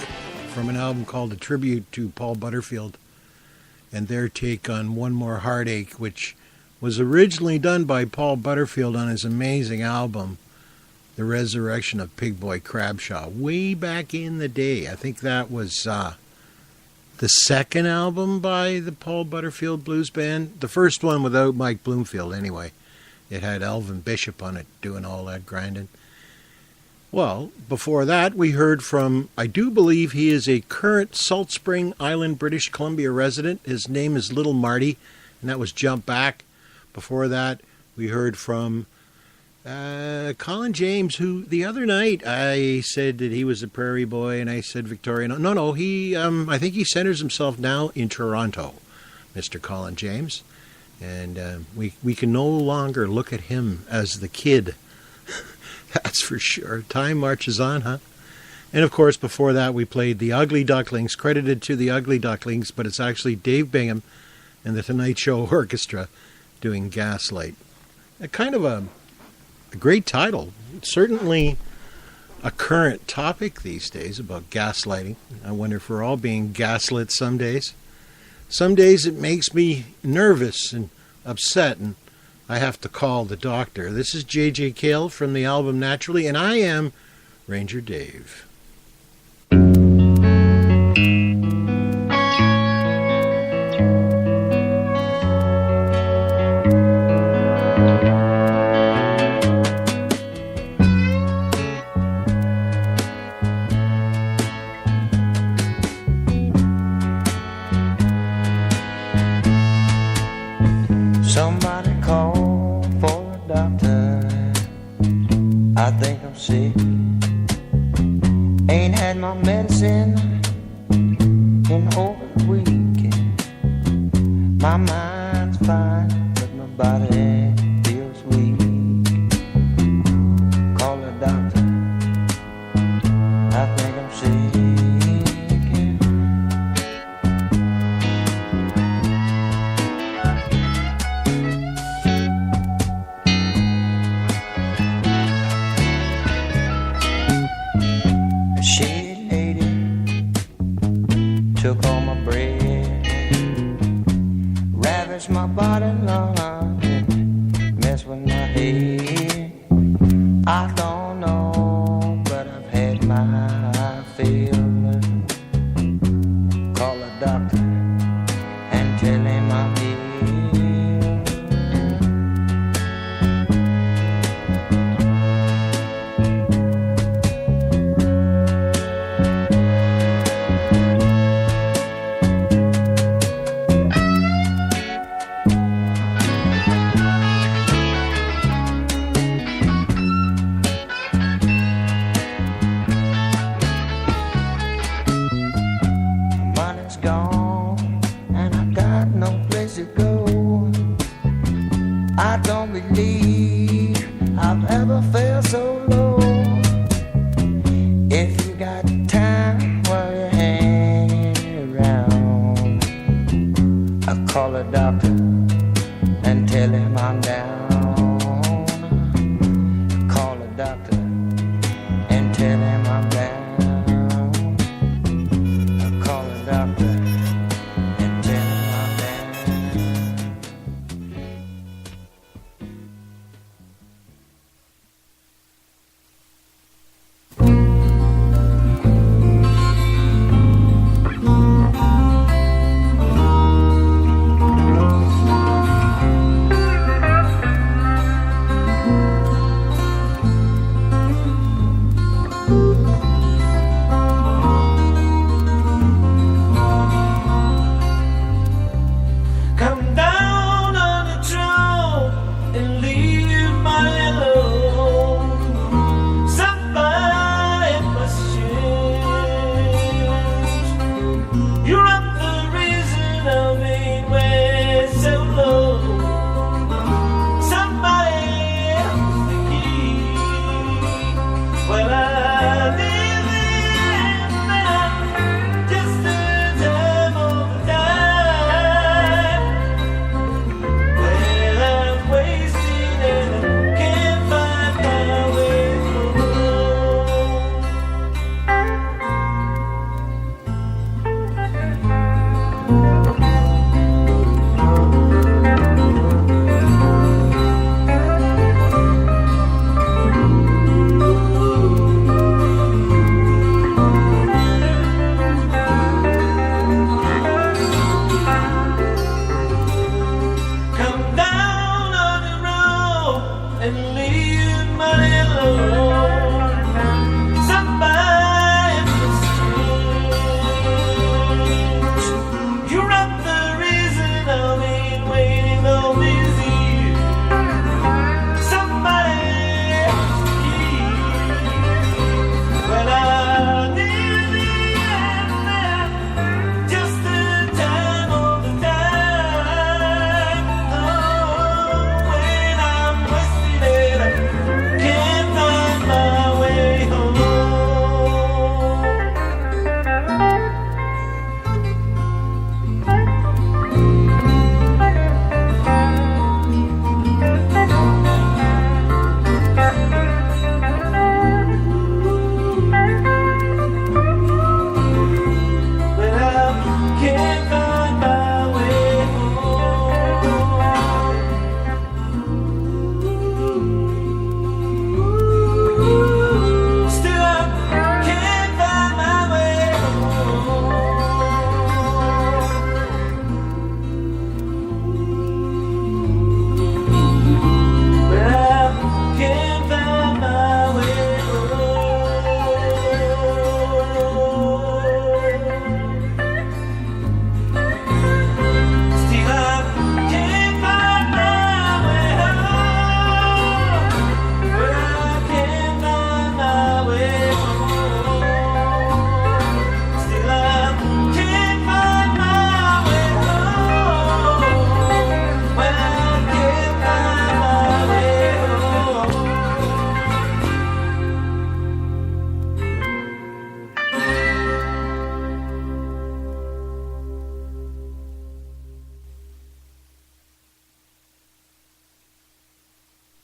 from an album called A Tribute to Paul Butterfield and their take on One More Heartache, which was originally done by Paul Butterfield on his amazing album, The Resurrection of Pig Boy Crabshaw, way back in the day. I think that was the second album by the Paul Butterfield Blues Band. The first one without Mike Bloomfield, anyway. It had Elvin Bishop on it doing all that grinding. Well, before that, we heard from, I do believe he is a current Salt Spring Island, British Columbia resident. His name is Little Marty, and that was Jump Back. Before that, we heard from Colin James, who the other night I said that he was a prairie boy, and I said Victorian. No, he, I think he centers himself now in Toronto, Mr. Colin James. And we can no longer look at him as the kid. That's for sure. Time marches on, huh? And of course, before that, we played The Ugly Ducklings, credited to The Ugly Ducklings, but it's actually Dave Bingham and the Tonight Show Orchestra doing Gaslight. A kind of a great title. Certainly a current topic these days about gaslighting. I wonder if we're all being gaslit some days. Some days it makes me nervous and upset, and I have to call the doctor. This is J.J. Cale from the album Naturally, and I am Ranger Dave. Somebody call for a doctor. I think I'm sick. Ain't had my medicine in over a week. My mind's fine, but my body feels weak. Call a doctor. I think I'm sick. Took all my bread, ravished my body long, and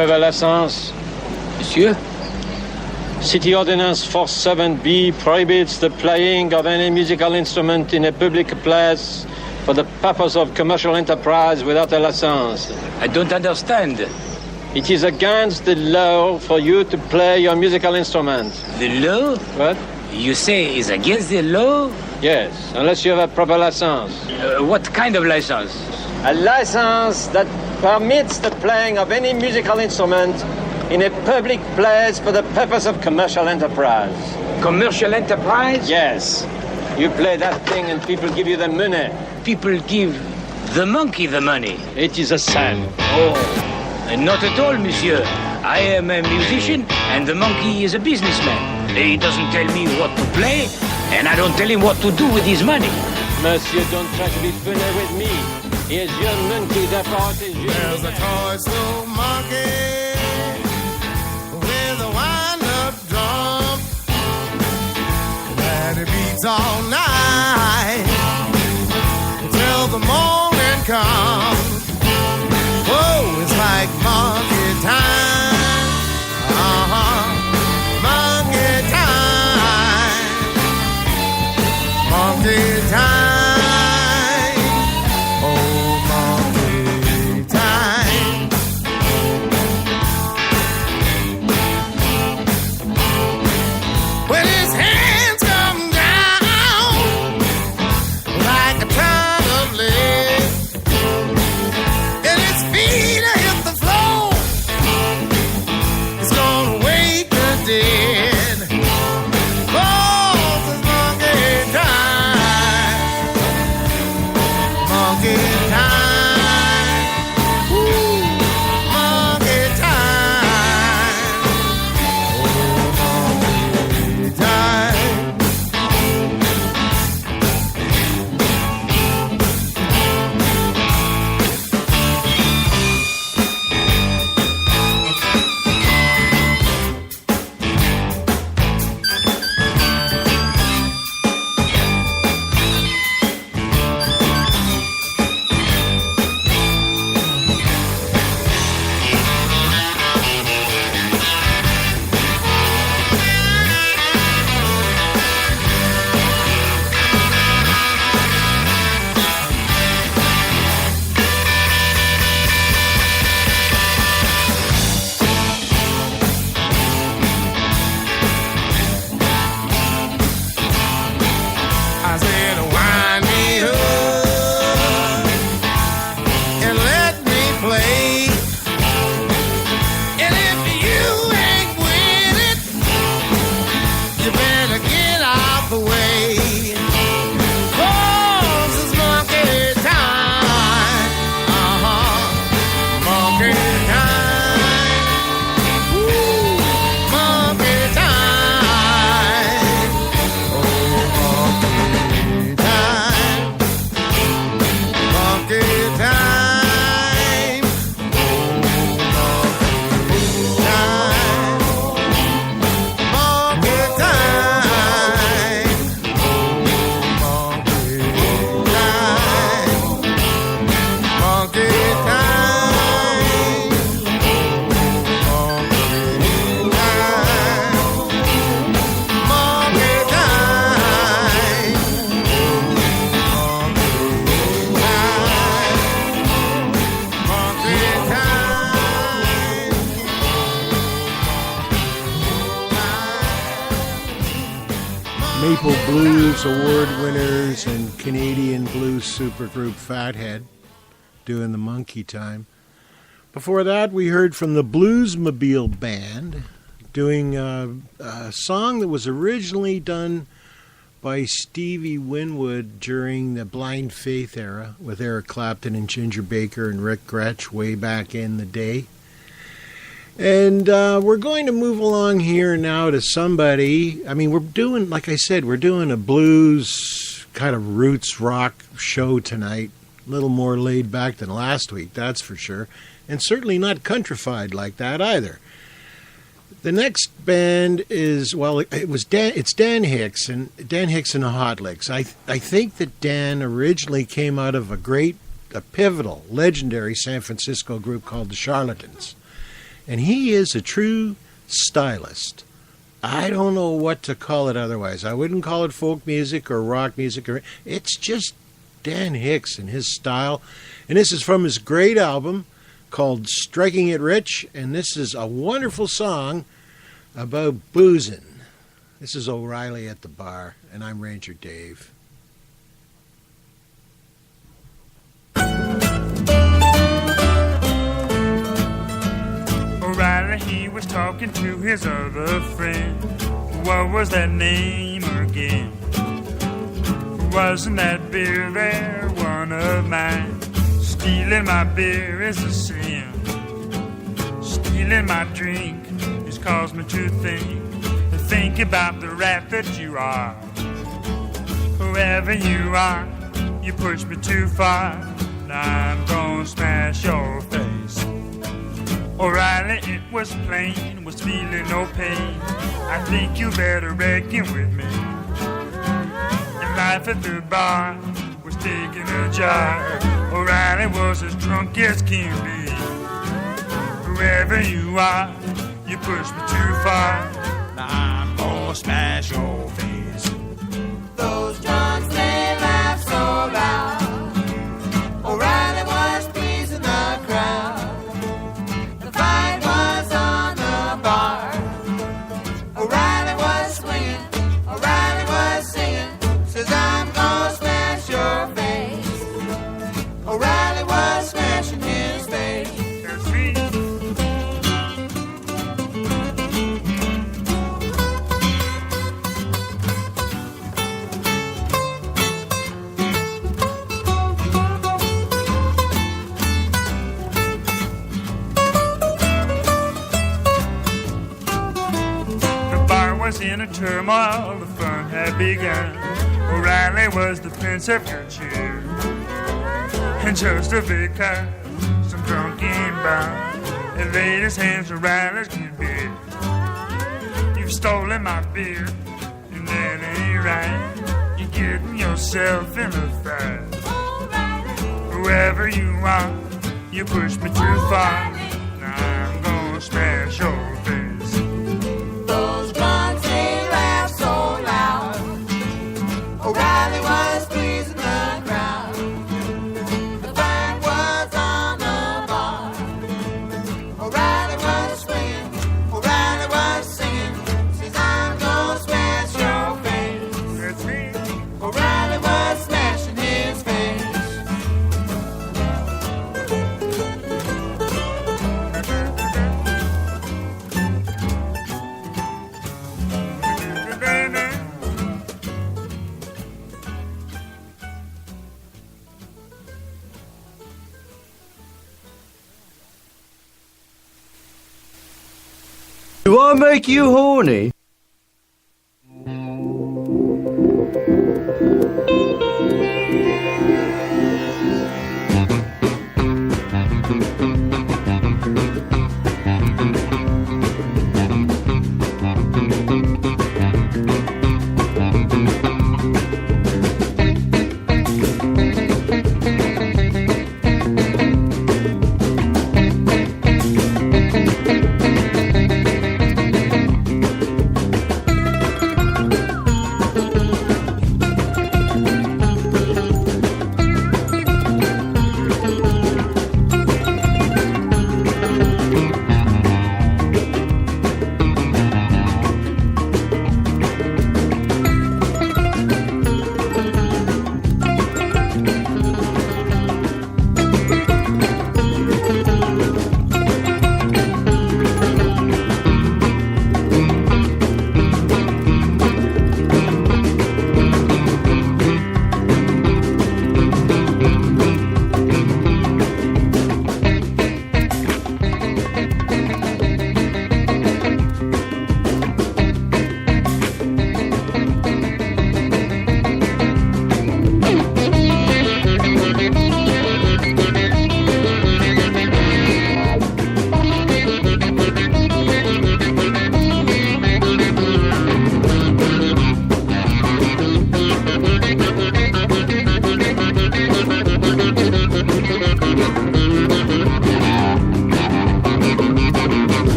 Prévalence, Monsieur? City Ordinance 47B prohibits the playing of any musical instrument in a public place for the purpose of commercial enterprise without a license. I don't understand. It is against the law for you to play your musical instrument. The law? What? You say it's against the law? Yes, unless you have a proper license. What kind of license? A license that permits the playing of any musical instrument in a public place for the purpose of commercial enterprise. Commercial enterprise? Yes. You play that thing and people give you the money. People give the monkey the money. It is a sin. Oh, not at all, monsieur. I am a musician and the monkey is a businessman. He doesn't tell me what to play and I don't tell him what to do with his money. Monsieur, don't try to be funny with me. Here's your monkey, therefore it is your... There's a toy slow monkey with a wind-up drum that it beats all night till the morning comes. Whoa, it's like monkey time. Monkey time. Monkey time. Maple Blues Award winners and Canadian blues supergroup Fathead doing the monkey time. Before that, we heard from the Bluesmobile Band doing a song that was originally done by Stevie Winwood during the Blind Faith era with Eric Clapton and Ginger Baker and Rick Gretsch way back in the day. And we're going to move along here now to somebody. I mean, we're doing, like I said, we're doing a blues kind of roots rock show tonight. A little more laid back than last week, that's for sure. And certainly not countrified like that either. The next band is, well, it's Dan Hicks and the Hot Licks. I think that Dan originally came out of a pivotal, legendary San Francisco group called the Charlatans. And he is a true stylist. I don't know what to call it otherwise. I wouldn't call it folk music or rock music. It's just Dan Hicks and his style. And this is from his great album called Striking It Rich. And this is a wonderful song about boozing. This is O'Reilly at the Bar, and I'm Ranger Dave. O'Reilly, he was talking to his other friend. What was that name again? Wasn't that beer there one of mine? Stealing my beer is a sin. Stealing my drink has caused me to think about the rat that you are. Whoever you are, you push me too far. Now I'm gonna smash your face. O'Reilly, it was plain, was feeling no pain. I think you better reckon with me. Your life at the bar was taking a jar. O'Reilly was as drunk as can be. Whoever you are, you push me too far. Now I'm gonna smash your face. Those drunks, they laugh so loud. O'Reilly was pleasing the crowd. The fight was on the bar. O'Reilly was swinging, O'Reilly was singing. Says I'm gonna smash your face. O'Reilly was smashing his face. That's me. In a turmoil, the fun had begun. O'Reilly was the prince of good cheer, and just a big car, some drunken bum, and laid his hands O'Reilly's can beer. You've stolen my beer, and that ain't right. You're getting yourself in a fight. Whoever you are, you push me too far. Now I'm gonna smash your face. Those drunks, they laugh so loud. O'Reilly was pleasing the crowd. The fight was on the bar. O'Reilly was swinging, O'Reilly was singing. Says I'm gonna smash your face. That's me. O'Reilly was smashing his face. Do I make you horny?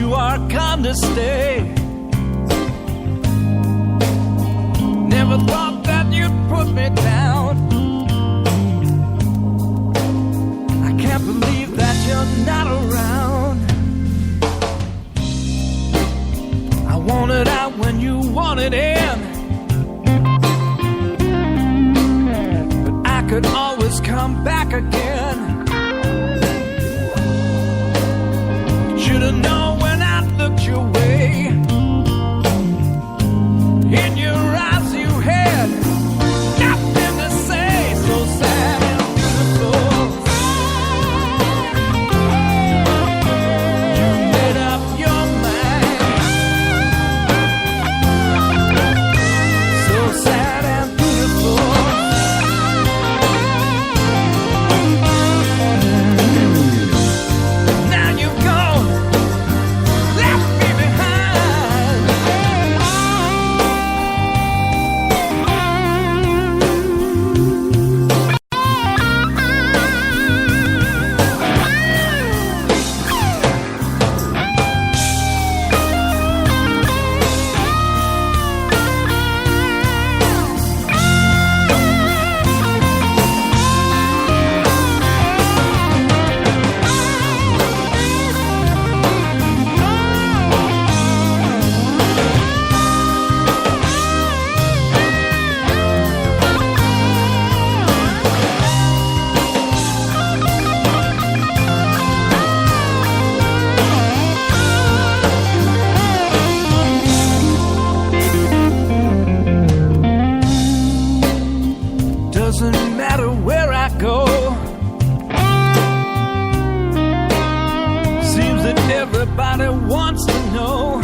you are come to stay. Never thought that you'd put me down. I can't believe that you're not around. I wanted out when you wanted in, but I could always come back again. Should've known when I looked your way. In your eyes you had nothing to say. So sad and beautiful. You made up your mind. So sad and beautiful. Now you're gone, left me behind. Doesn't matter where I go. Seems that everybody wants to know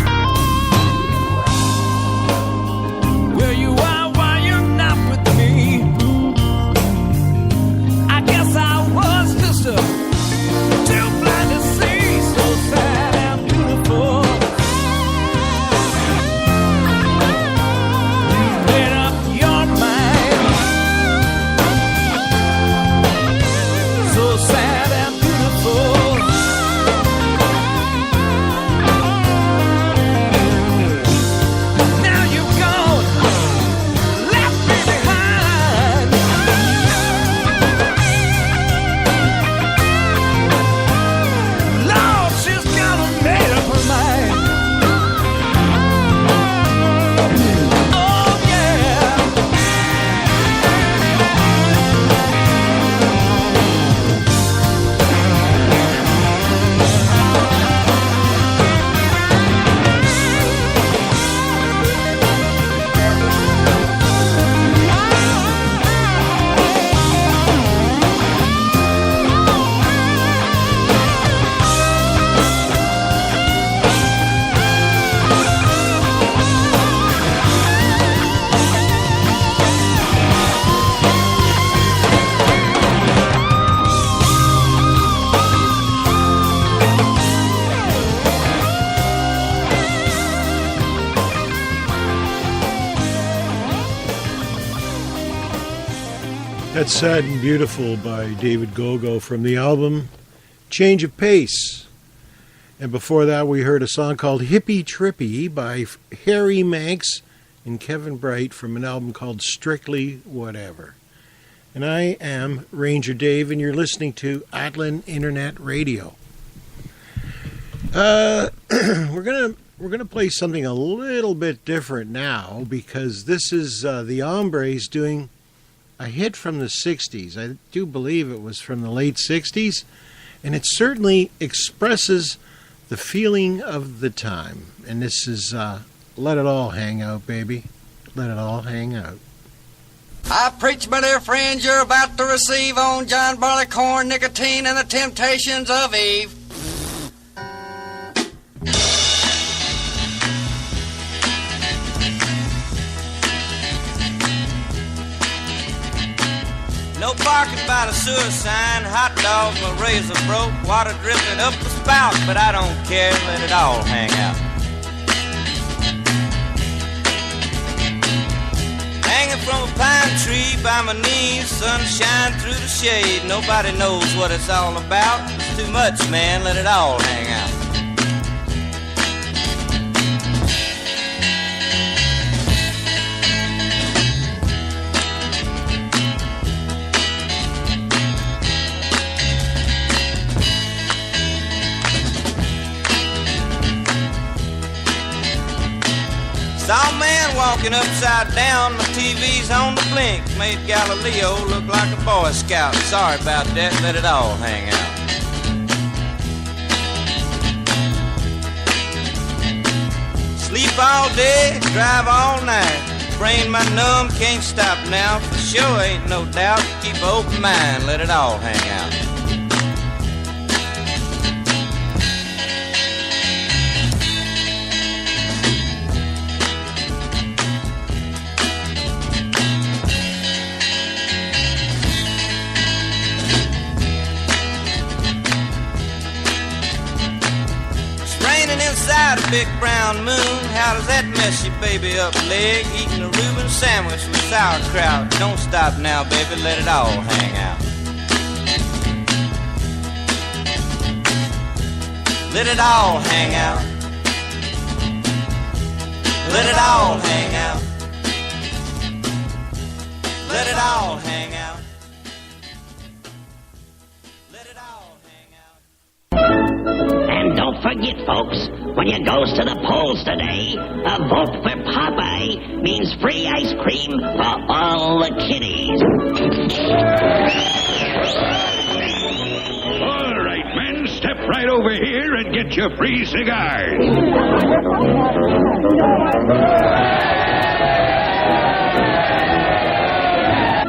where you are, why you're not with me. I guess I was just too blind to see. So sad and beautiful. You made up your mind. So sad and beautiful. Now you're gone, left me behind. Lord, she's got a made up her mind. Oh yeah. That's Sad and Beautiful by David Gogo from the album Change of Pace. And before that we heard a song called Hippie Trippy by Harry Manx and Kevin Bright from an album called Strictly Whatever. And I am Ranger Dave and you're listening to Atlin Internet Radio. We're gonna play something a little bit different now because this is the Hombres doing a hit from the 60s. I do believe it was from the late 60s, and it certainly expresses the feeling of the time. And this is Let It All Hang Out, baby. Let it all hang out. I preach, my dear friends, you're about to receive on John Barleycorn, nicotine, and the temptations of Eve. No barking by the sewer sign, hot dogs, my razor broke, water dripping up the spout, but I don't care, let it all hang out. Hanging from a pine tree by my knees, sunshine through the shade, nobody knows what it's all about, it's too much, man, let it all hang out. walking upside down, my TV's on the blink. Made Galileo look like a Boy Scout. Sorry about that, let it all hang out. Sleep all day, drive all night. Brain my numb, can't stop now. For sure ain't no doubt, keep an open mind, let it all hang out. Inside a big brown moon, how does that mess your baby up leg? Eating a Reuben sandwich with sauerkraut. Don't stop now, baby, let it all hang out. Let it all hang out. Let it all hang out. Let it all hang out. Let it all hang out. And don't forget, folks, when you goes to the polls today, a vote for Popeye means free ice cream for all the kiddies. All right, men, step right over here and get your free cigars.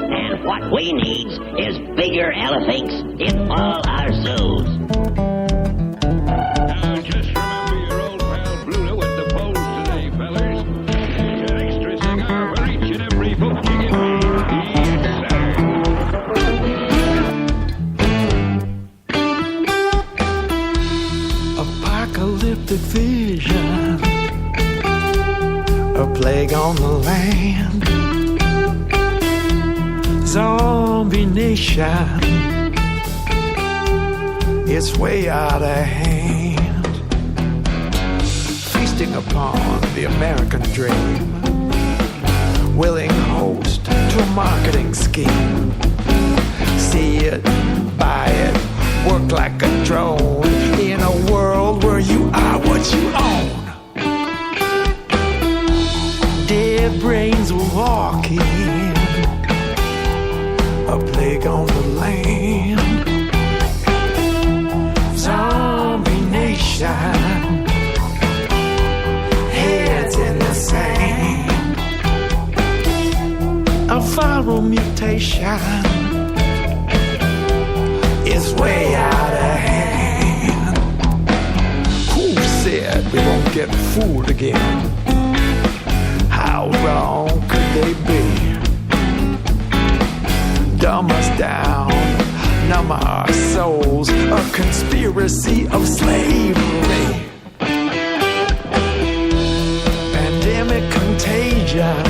And what we need is bigger elephants in all our zoos. Apocalyptic vision, a plague on the land, zombie nation, it's way out of hand, feasting upon the American dream, willing host to a marketing scheme, see it, buy it, work like a drone in a world where you are what you own. Dead brains walking, a plague on the land. Zombie nation, heads in the sand. A viral mutation is way out of hand. Who said we won't get fooled again? How wrong could they be? Dumb us down, numb our souls, a conspiracy of slavery. Pandemic contagion,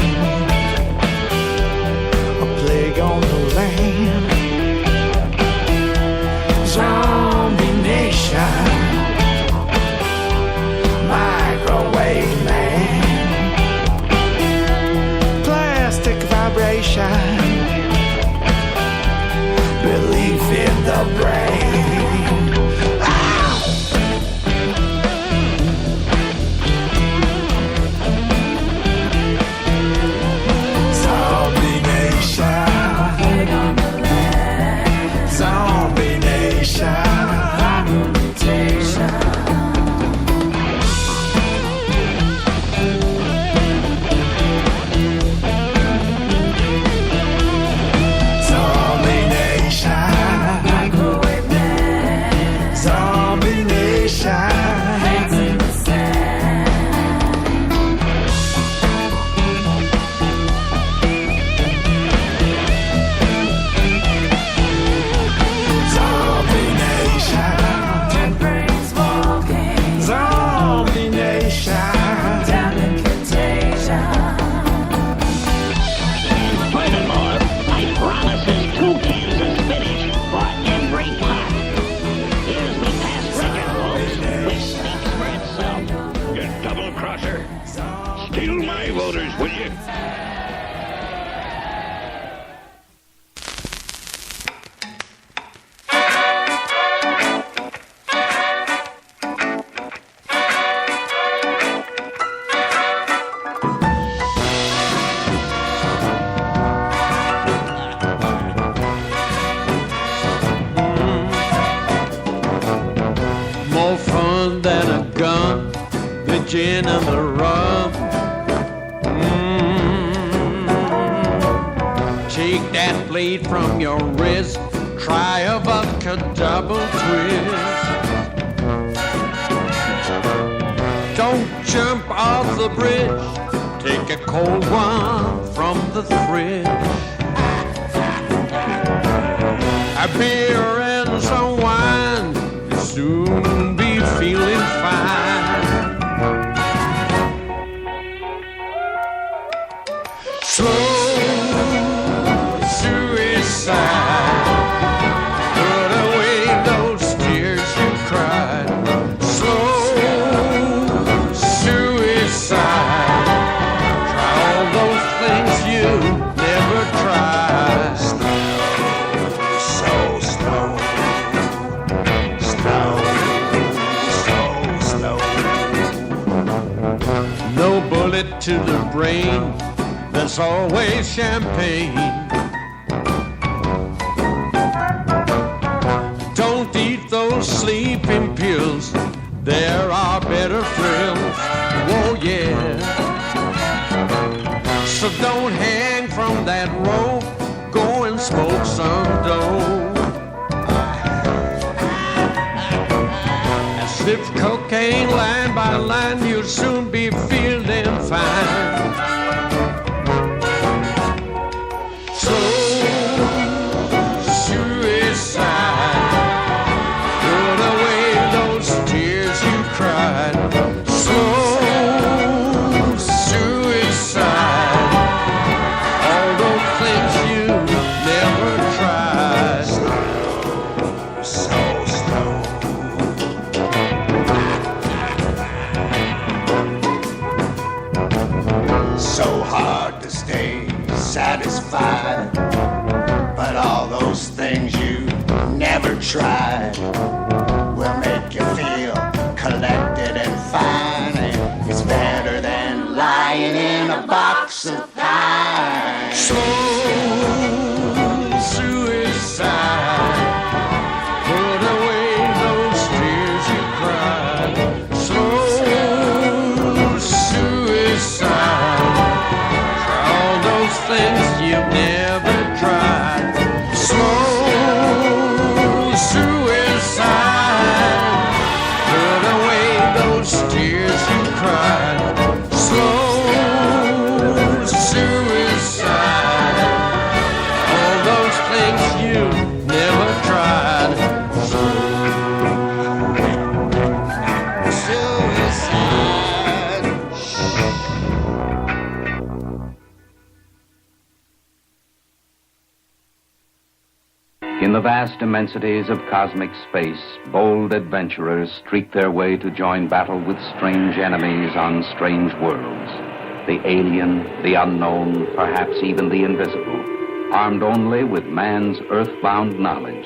a plague on the land. Zombie nation, microwave man, plastic vibration, belief in the brain. Ow! Zombie nation, zombie nation. Steal my voters, will you? gin and the rum. Take that blade from your wrist, try a vodka double twist. Don't jump off the bridge, take a cold one from the fridge. A beer and some wine, you'll soon be feeling fine. Slow suicide, put away those tears you cried. Slow suicide, try all those things you never tried. So slow, slow. No bullet to the brain, there's always champagne. Don't eat those sleeping pills, there are better thrills, oh yeah. So don't hang from that rope, go and smoke some dope. And sip cocaine line by line, you'll soon be feeling fine. So suicide, put away those tears you cried. Slow suicide, all those things you never tried. So slow. So hard to stay satisfied, but all those things you never tried will make you feel collected and fine. And it's better than lying in a box of pine. Slow suicide, put away those tears you cried. Slow suicide, try all those things you've never tried. Slow suicide, put away those tears you cried. Slow suicide, all those things you never tried. Suicide. In the vast immensities of cosmic space, bold adventurers streak their way to join battle with strange enemies on strange worlds. The alien, the unknown, perhaps even the invisible, armed only with man's earthbound knowledge.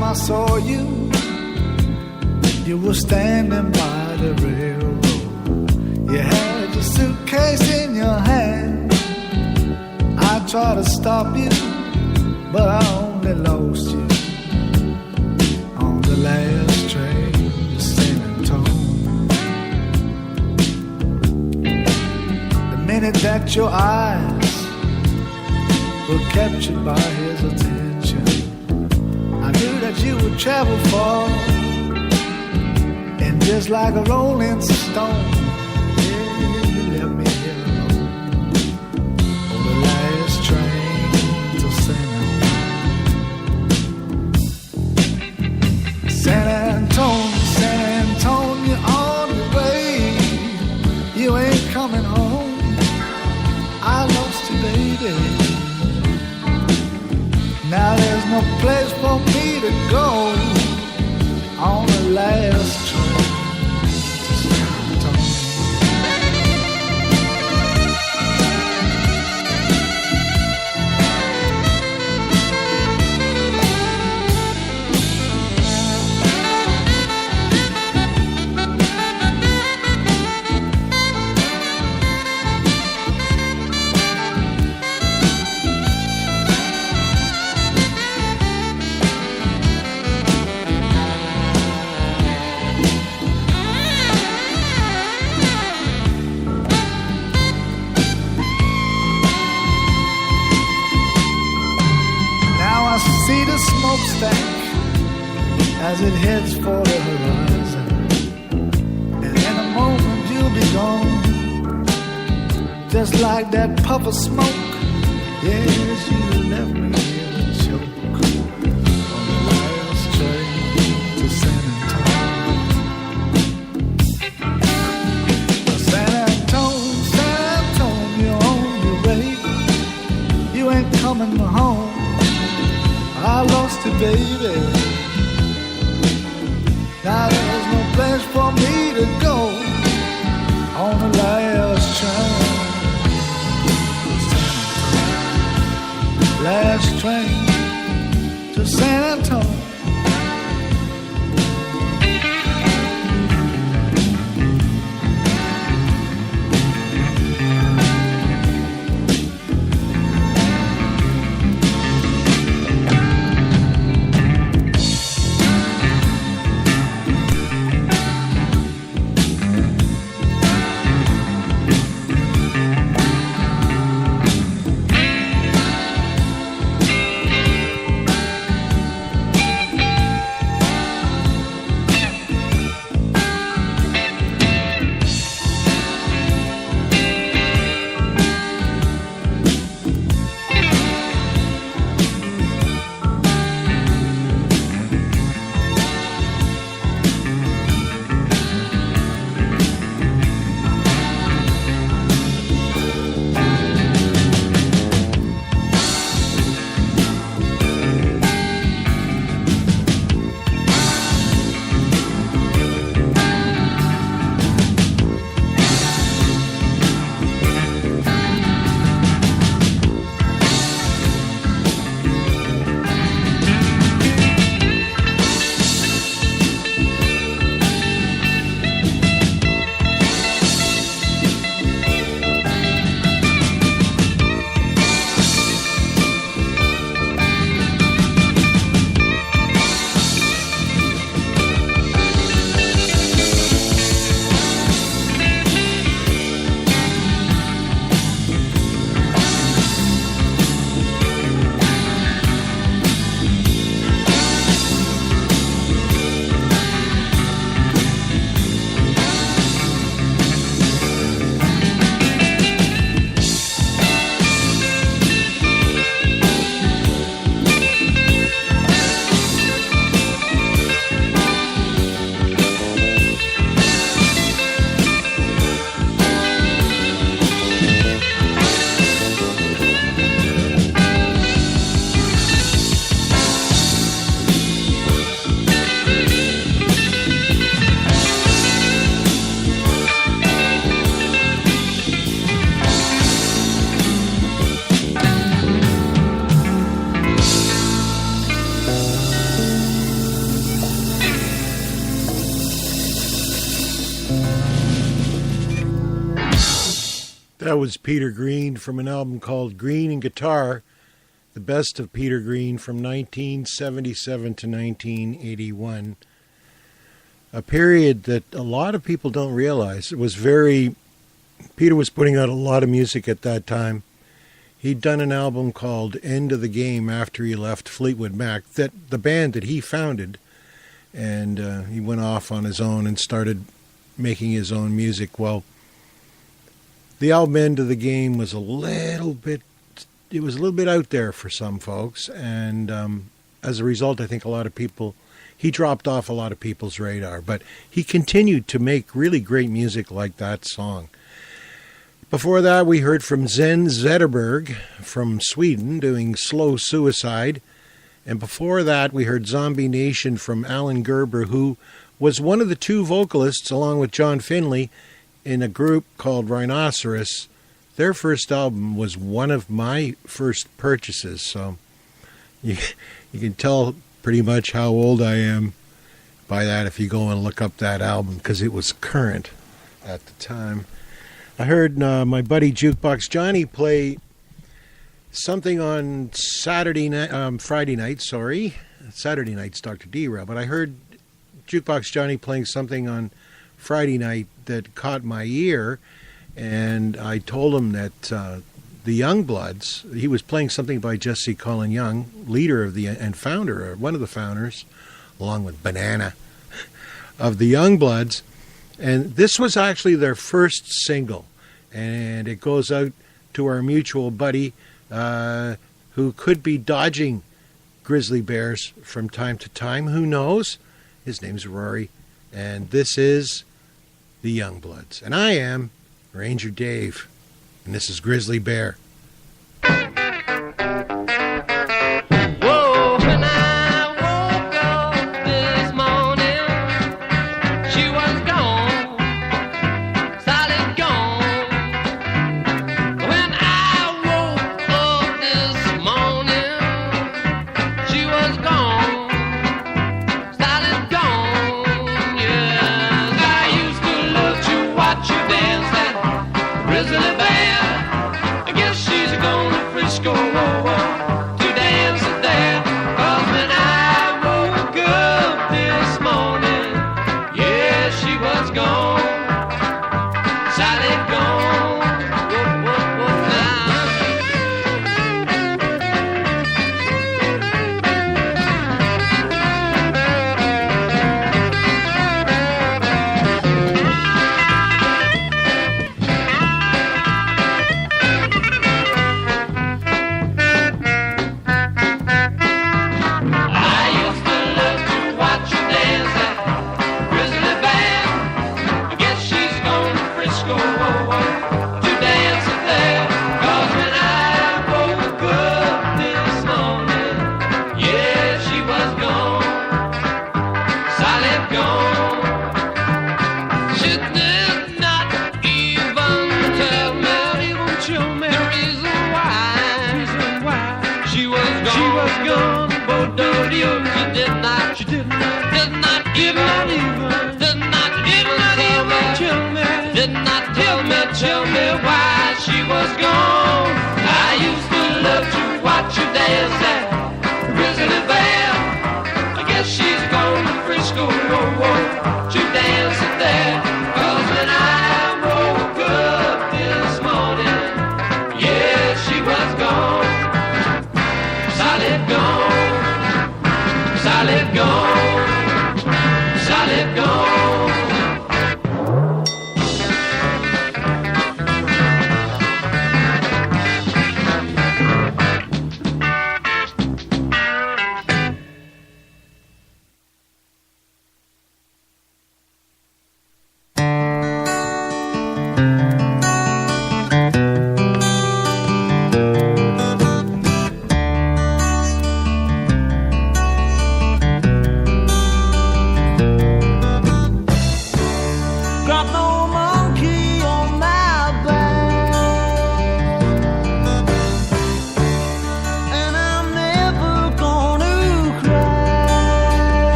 I saw you, you were standing by the railroad. You had your suitcase in your hand. I tried to stop you, but I only lost you on the last train to San Antonio. The minute that your eyes were captured by his attention, I knew that you would travel far, and just like a rolling stone, yeah, you left me here alone on the last train to San Antonio. San Antonio, San Antonio, on the way, you ain't coming home. I lost you, baby. Now there's no place for me to go on the last train to San Antonio. smokestack as it heads for the horizon. And in a moment you'll be gone, just like that puff of smoke. Yes, you left me here to choke on the last train to San Antonio. San Antonio, you're on your way. You ain't coming home. I lost you, baby. Now there's no place for me to go on the last train. Last train to San Antonio. That was Peter Green from an album called Green and Guitar, the best of Peter Green from 1977 to 1981. A period that a lot of people don't realize. It was Peter was putting out a lot of music at that time. He'd done an album called End of the Game after he left Fleetwood Mac, the band that he founded, and he went off on his own and started making his own music. Well, the album End of the Game was a little bit out there for some folks, and as a result, I think he dropped off a lot of people's radar, but he continued to make really great music like that song. Before that, we heard from Zen Zetterberg from Sweden doing Slow Suicide, and before that, we heard Zombie Nation from Alan Gerber, who was one of the two vocalists, along with John Finley, in a group called Rhinoceros. Their first album was one of my first purchases, so you can tell pretty much how old I am by that if you go and look up that album, because it was current at the time. I heard my buddy Jukebox Johnny play something on Friday night, Saturday night's Dr. D-Rail, but I heard Jukebox Johnny playing something on Friday night that caught my ear, and I told him that the Youngbloods. He was playing something by Jesse Colin Young, leader of and founder, or one of the founders, along with Banana, of the Youngbloods. And this was actually their first single. And it goes out to our mutual buddy who could be dodging grizzly bears from time to time. Who knows? His name's Rory. And this is the Youngbloods. And I am Ranger Dave. And this is Grizzly Bear. Grizzly bear, I guess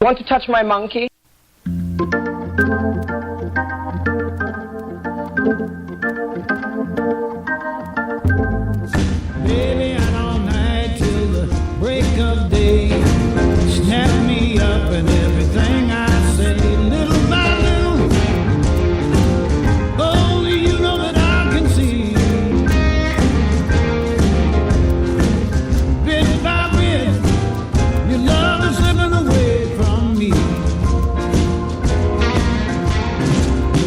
Want to touch my monkey? Baby, out all night till the break of day. Snap me up and everything I say, little by little. Only you know that I can see. Bit by bit, your love is slipping away from me.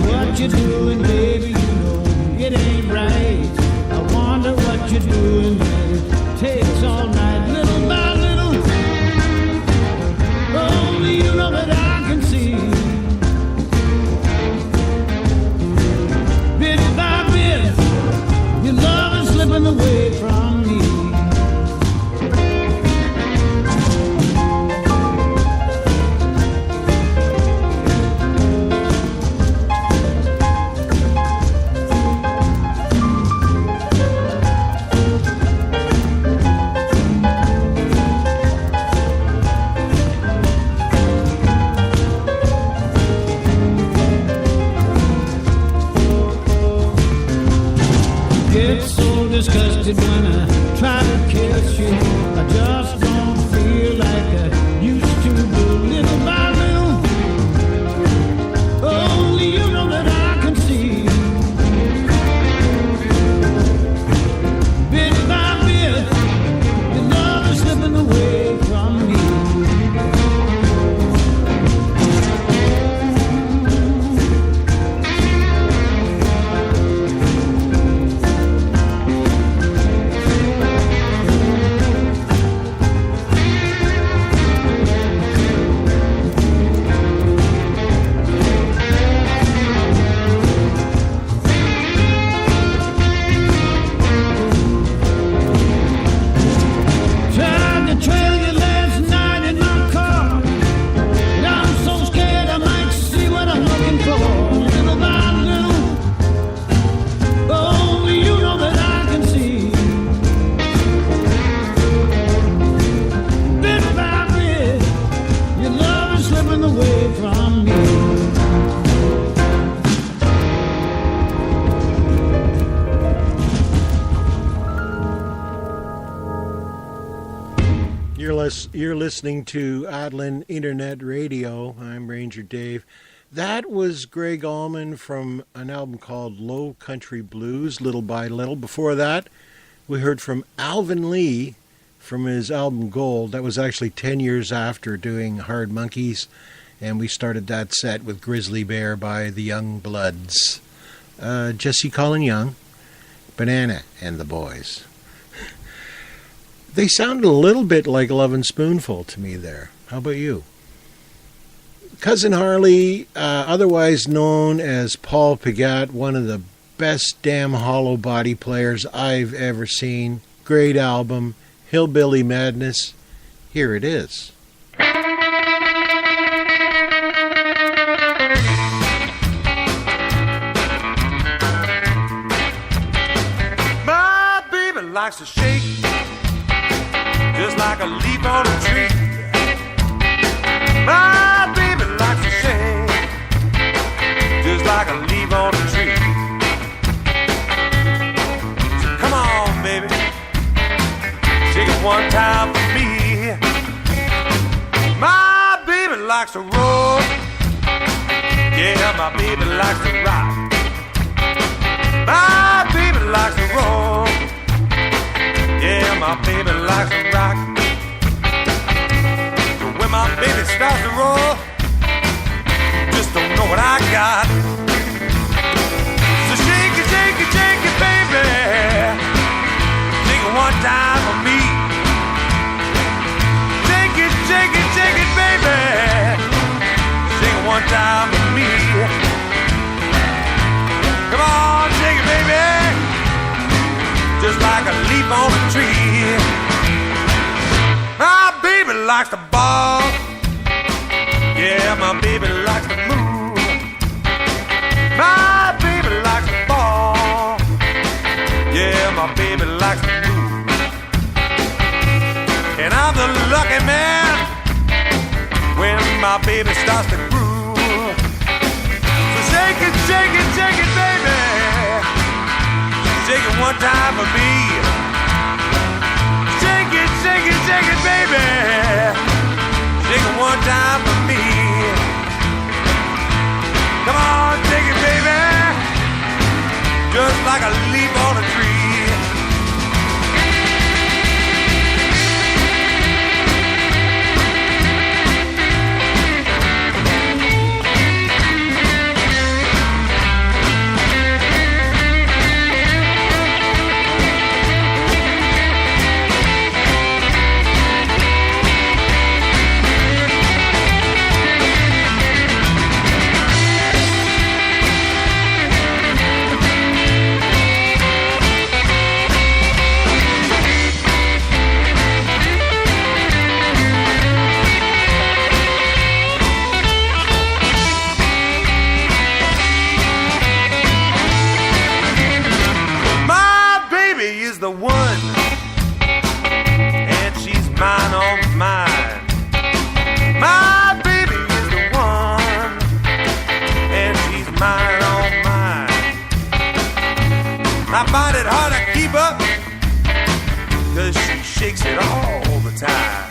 What you doing, baby? You know it ain't right. I wonder what you're doing, but it takes all night, little by little. Only you know that I can see. Bit by bit, your love is slipping away from me. Get so disgusted when I try to kiss you. I just don't feel like I used to do. Little by little, only you know that I can see. Bit by bit, your love is slipping away from me. Tried to trail you last night in my car. Now I'm so scared I might see what I'm looking for. Little by little, only you know that I can see. Bit by bit, your love is slipping away from me. You're listening to Adlin Internet Radio. I'm Ranger Dave. That was Greg Allman from an album called Low Country Blues, Little by Little. Before that, we heard from Alvin Lee from his album Gold. That was actually 10 years after doing Hard Monkeys, and we started that set with Grizzly Bear by the Young Bloods. Jesse Colin Young, Banana and the Boys. They sounded a little bit like Lovin' Spoonful to me there. How about you? Cousin Harley, otherwise known as Paul Pigat, one of the best damn hollow body players I've ever seen. Great album, Hillbilly Madness. Here it is. My baby likes to shake just like a leaf on a tree. My baby likes to shake just like a leaf on a tree. So come on, baby, shake it one time for me. My baby likes to roll. Yeah, my baby likes to rock. My baby likes to roll. Yeah, my baby likes to rock. So when my baby starts to roll, just don't know what I got. So shake it, baby. Shake it one time for me. Shake it, baby. Shake it one time for me. Come on, shake it, baby. Just like a leaf on a tree. My baby likes to ball. Yeah, my baby likes to move. My baby likes to ball. Yeah, my baby likes to move. And I'm the lucky man when my baby starts to groove. So shake it, shake it, shake it, baby. Shake it one time for me. Shake it, shake it, shake it, baby. Shake it one time for me. Come on, shake it, baby. Just like a leaf on a tree. I find it hard to keep up, 'cause she shakes it all the time.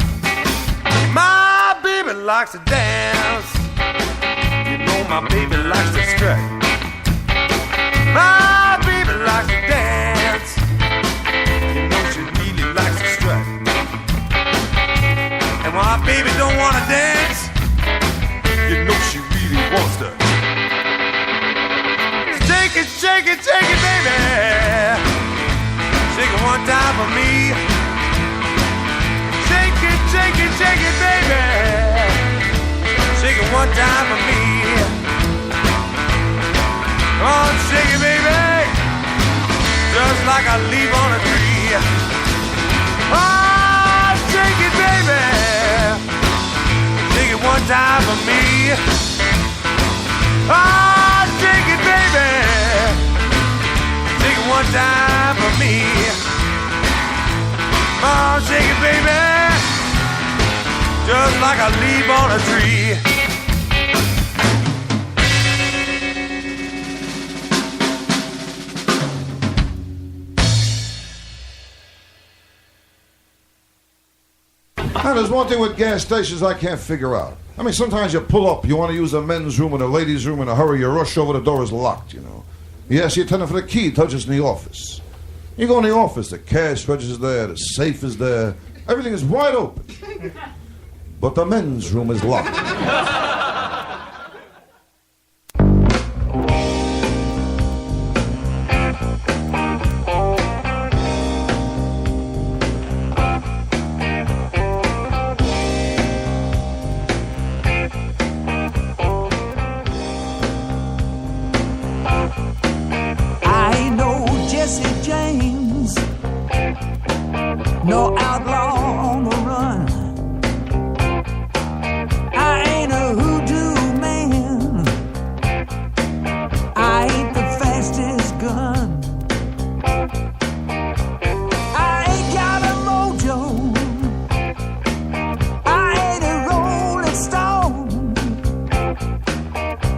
My baby likes to dance. You know my baby likes to strut. My baby likes to dance. You know she really likes to strut. And when my baby don't want to dance, you know she really wants to. Shake it, shake it, shake it, baby. Shake it one time for me. Shake it, shake it, shake it, baby. Shake it one time for me. Come on, shake it, baby. Just like a leaf on a tree. Oh, shake it, baby. Shake it one time for me. Oh, shake it, baby. Shake it one time for me. Oh, shake it, baby. Just like a leaf on a tree. Now, there's one thing with gas stations I can't figure out. I mean, sometimes you pull up, you want to use a men's room or a ladies' room in a hurry, you rush over, the door is locked, you know. You ask the attendant for the key, touches in the office. You go in the office, the cash register is there, the safe is there, everything is wide open. But the men's room is locked. No outlaw on the run. I ain't a hoodoo man. I ain't the fastest gun. I ain't got a mojo. I ain't a rolling stone.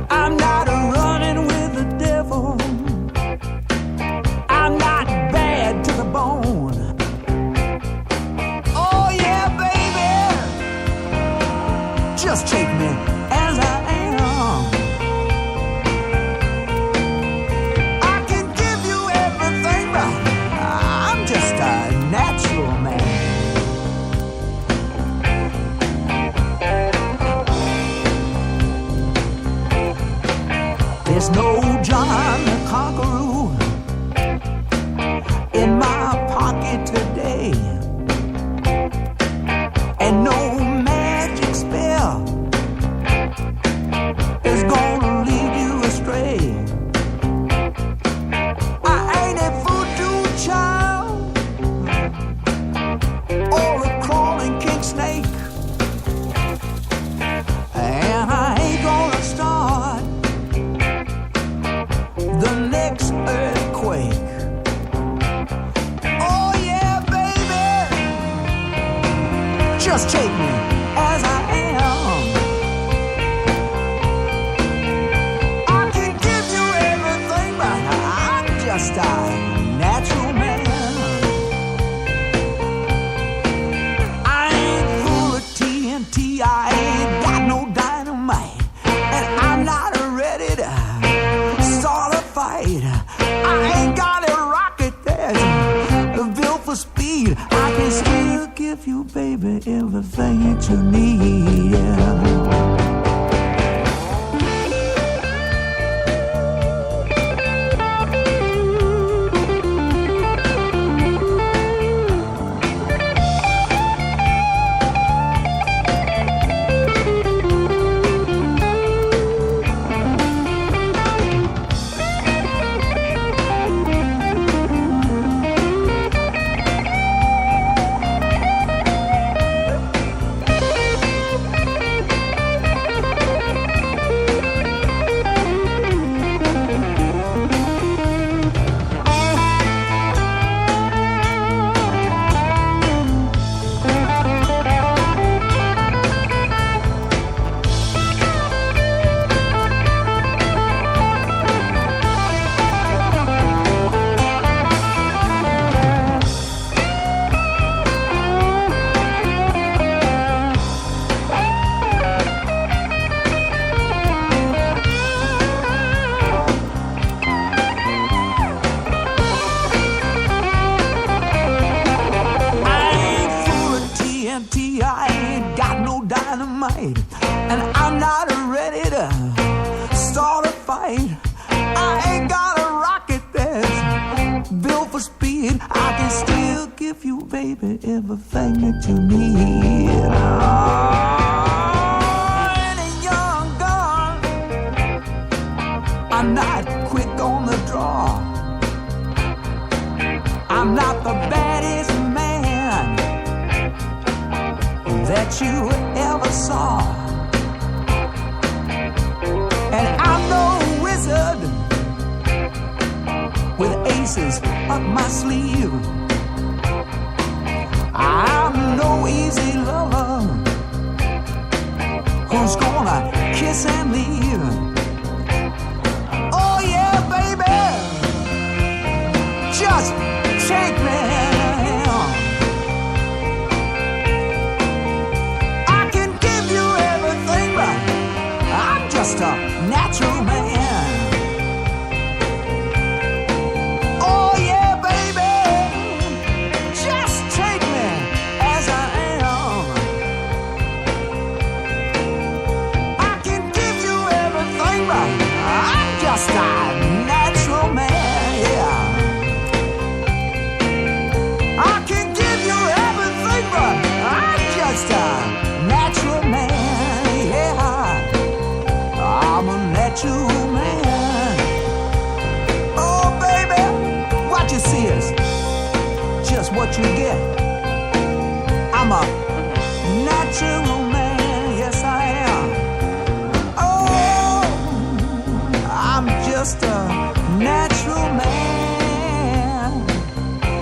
I'm not running with the devil. I'm not bad to the bone. Just take me as I am. I can give you everything, but I'm just a natural man. There's no John the Conqueror in my pocket today, and no magic spell is gonna lead you astray. I ain't a voodoo child or a crawling king snake, and I ain't gonna start the next earthquake. Oh yeah, baby, just take me as I am. you need. Yeah. I ain't got no dynamite, and I'm not ready to start a fight. I ain't got a rocket that's built for speed. I can still give you, baby, everything that you need. And a young gun, I'm not quick on the draw. I'm not the baddest man that you ever saw. And I'm no wizard with aces up my sleeve. I'm no easy lover who's gonna kiss and leave. Oh yeah, baby, just take me. I can give you everything, but I'm just a natural man. Oh yeah, baby, just take me as I am. I can give you everything, but I'm just a natural man, yeah. I can give you everything, but I'm just a natural man, yeah. I'm a natural man. Oh, baby, what you see is just what you get. I'm a natural man, yes I am. Oh, I'm just a natural man.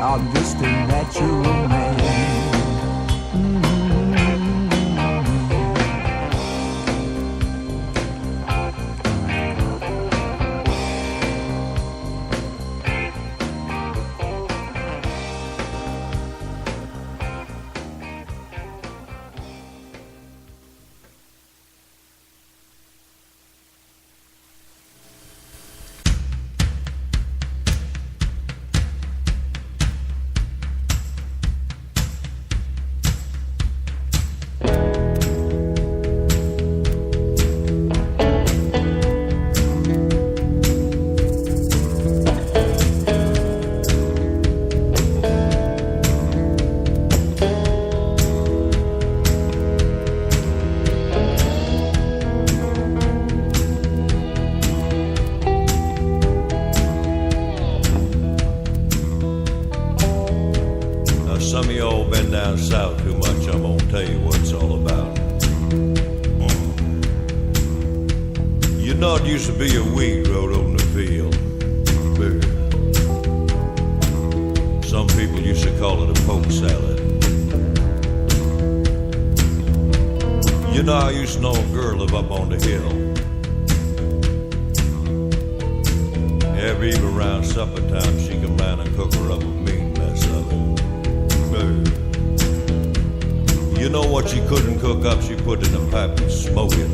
I'm just a natural man. Some of y'all been down south too much. I'm gonna tell you what it's all about. You know it used to be a weed road on the field. Some people used to call it a poke salad. You know, I used to know a girl live up on the hill. Every eve around supper time, she come down and cook her up a mean mess of it. You know what she couldn't cook up, she put in a pipe and smoke it.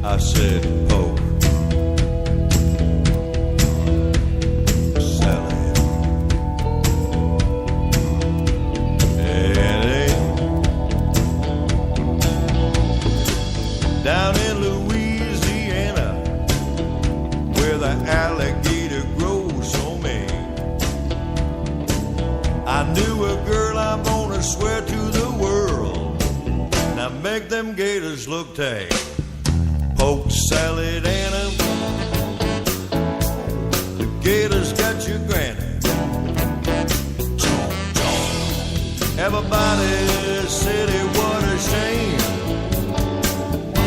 I said, poke salad. down in Louisiana, where the alligator grows so mean. I knew a girl I'm gonna swear to the world. Now make them gators look tame. Poke salad and the gators got your granny. Everybody said it was a shame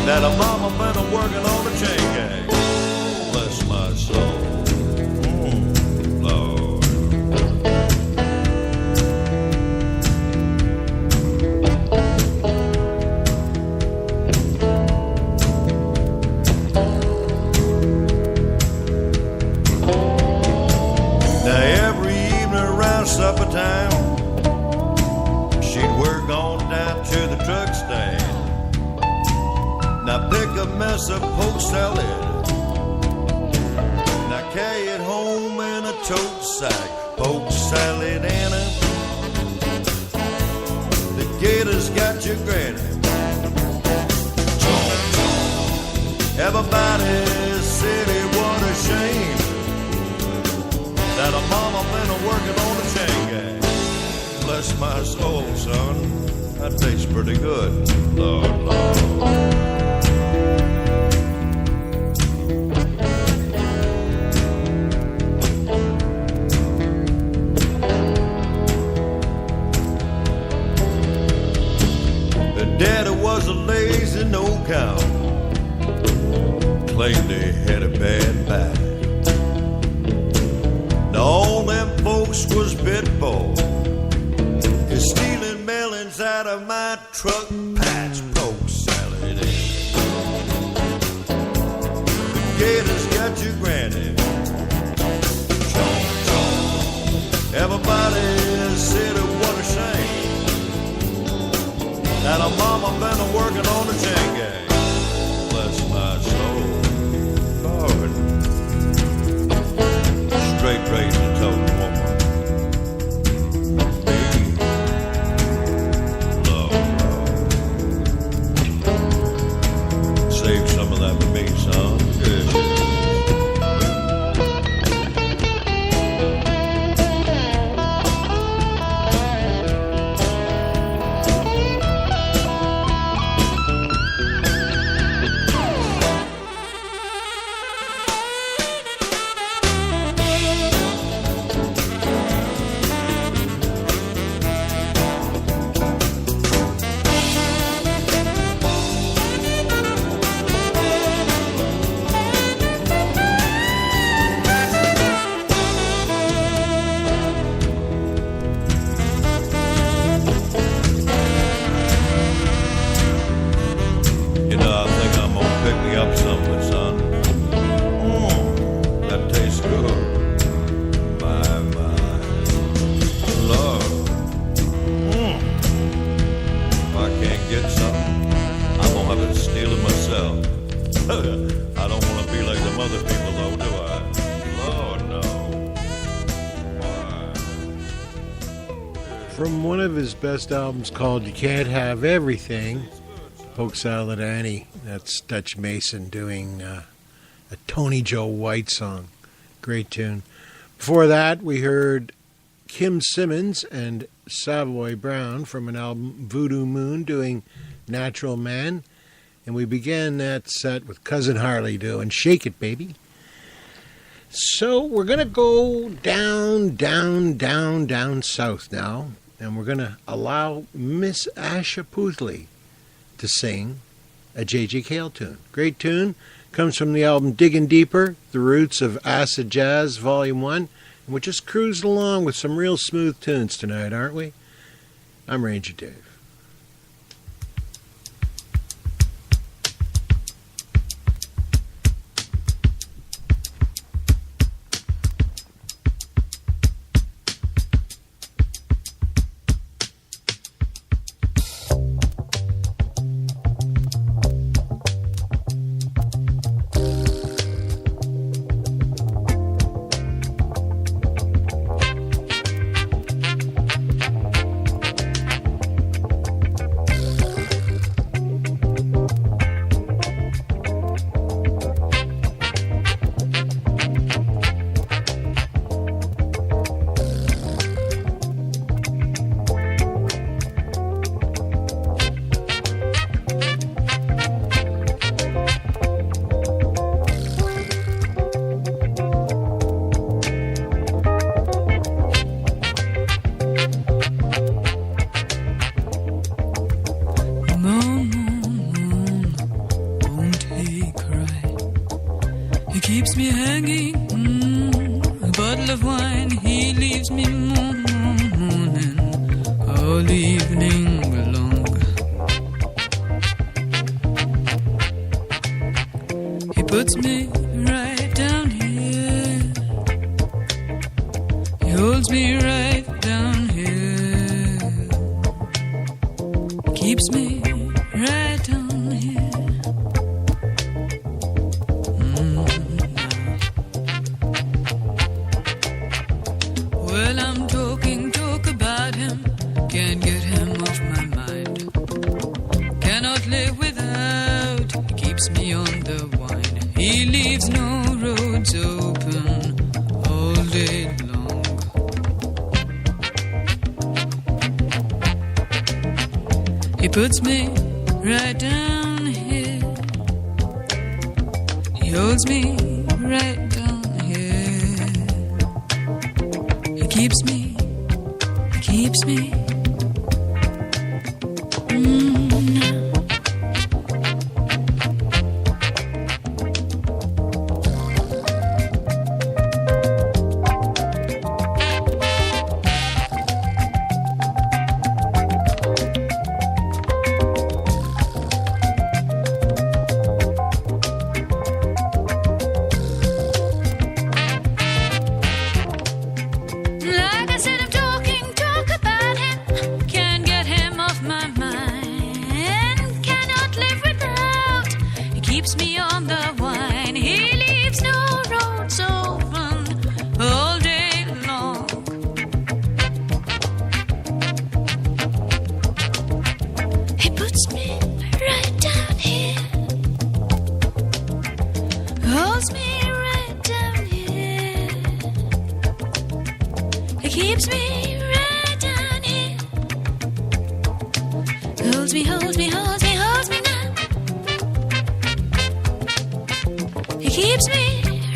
that a mama been working on the chain gang. Bless my soul, Lord. Now every evening around supper time, we're going down to the truck stand. Now pick a mess of poke salad. Now carry it home in a tote sack. Poke salad and the gators got your granny. Everybody said it was a shame that a mama been working on the chain gang. Bless my soul, son, that tastes pretty good. Lord, Lord. The daddy was a lazy no-cow, claimed he had a bad back. Now all them folks was pitbull, stealing melons out of my truck patch. Poke salad in. The gators got your granny. Everybody said it was a shame that a mama been working on the chain gang. Bless my soul, Lord. Straight raised and told woman. Save some of that for me, son. Yeah. From one of his best albums called You Can't Have Everything, Poke Salad Annie. That's Dutch Mason doing a Tony Joe White song. Great tune. Before that, we heard Kim Simmons and Savoy Brown from an album Voodoo Moon doing Natural Man. And we began that set with Cousin Harley doing Shake It, Baby. So we're going to go down south now. And we're going to allow Miss Asha Puthli to sing a J.J. Cale tune. Great tune. Comes from the album Digging Deeper, The Roots of Acid Jazz, Volume 1. And we're just cruising along with some real smooth tunes tonight, aren't we? I'm Ranger Dave. keeps me hanging. A bottle of wine, he leaves me moaning all evening long. He puts me right down here. He holds me right down here. Keeps me right down here. Well, I'm talk about him. Can't get him off my mind. Cannot live without. He keeps me on the wine. He leaves no roads open all day long. He puts me right down here. He holds me right down here. He keeps me, keeps me. Like I said, I'm talk about him. Can't get him off my mind. Cannot live without. He keeps me on the wine. He leaves no roads open all day long. He puts me right down here. Holds me right down here. He keeps me right down here. Holds me, holds me, holds me, holds me now. He keeps me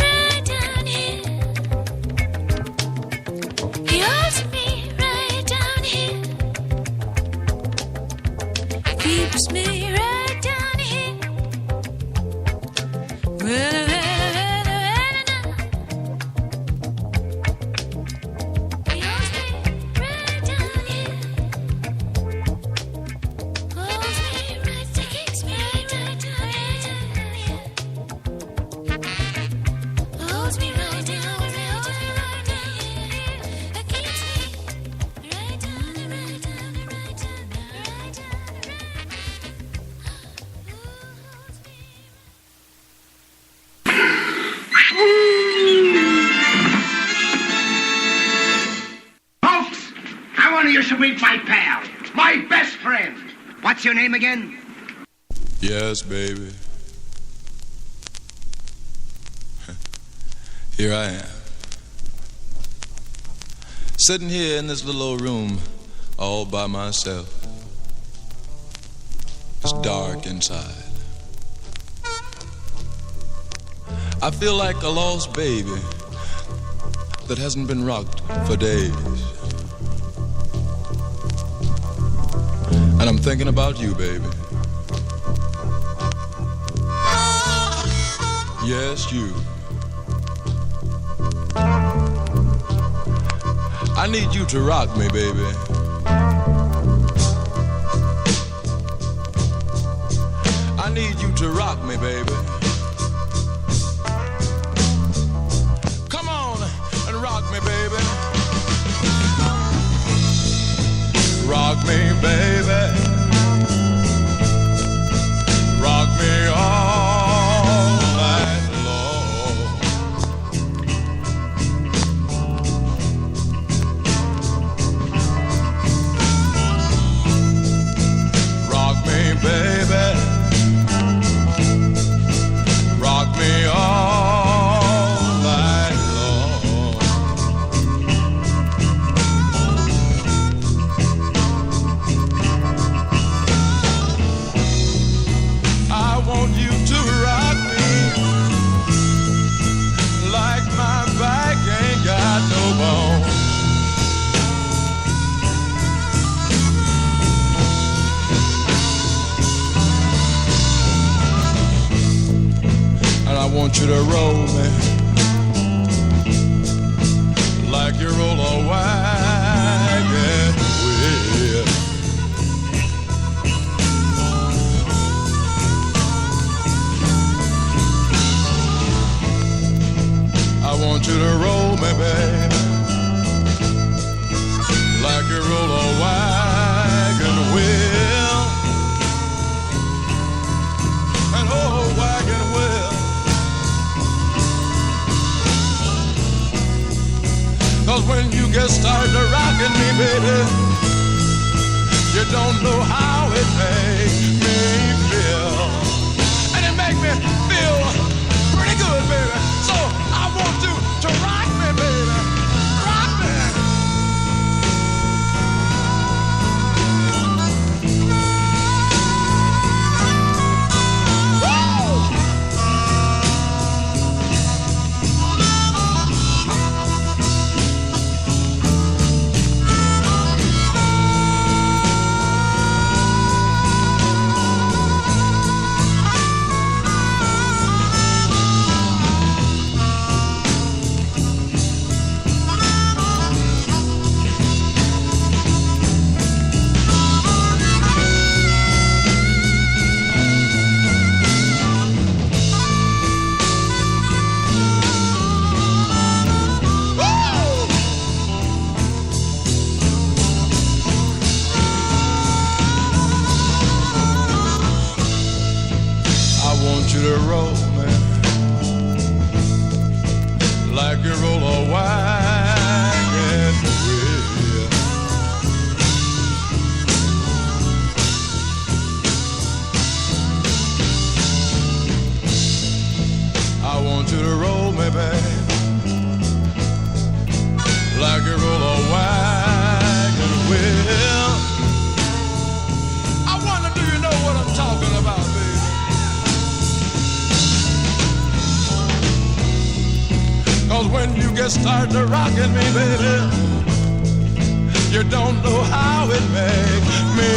right down here. He holds me right down here. He keeps me right down here. Well, Folks, I want you to meet my pal, my best friend. What's your name again? Yes, baby. Here I am. Sitting here in this little old room all by myself. It's dark inside. I feel like a lost baby that hasn't been rocked for days. And I'm thinking about you, baby. Yes, you. I need you to rock me, baby. I need you to rock me, baby. Come on and rock me, baby. Rock me, baby. Rock me all night long. Rock me, baby. want you to roll me like you roll a wagon wheel. I want you to roll me, baby, like you roll a wagon wheel. An old wagon wheel. 'Cause when you get started rocking me, baby, you don't know how it makes me feel. And it makes me feel pretty good, baby. So I want you to rock me, baby. Rock me. To roll me like you roll a wagon wheel. I want you to roll me, baby, like you roll a wagon wheel. I wonder, do you know what I'm talking about, baby? 'Cause when you get started rocking me, baby, you don't know how it makes me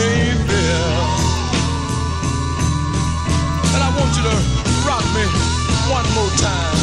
feel. And I want you to rock me one more time.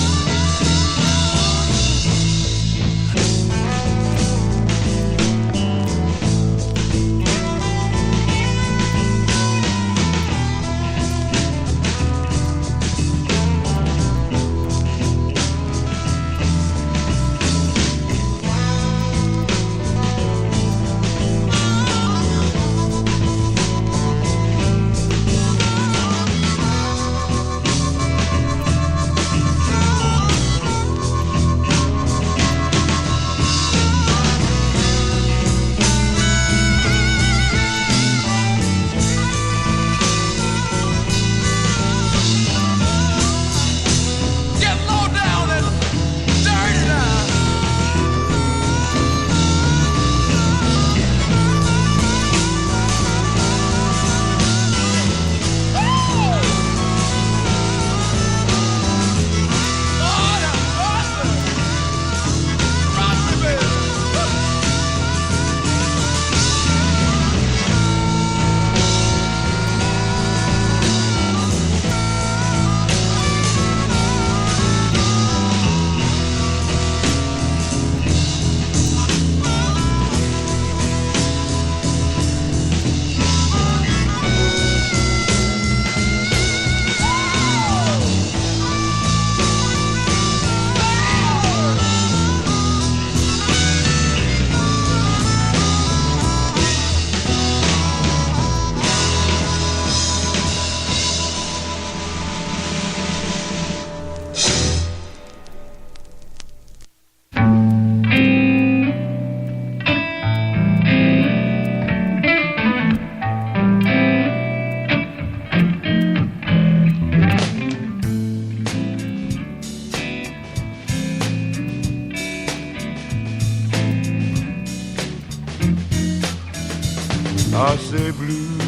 I say blue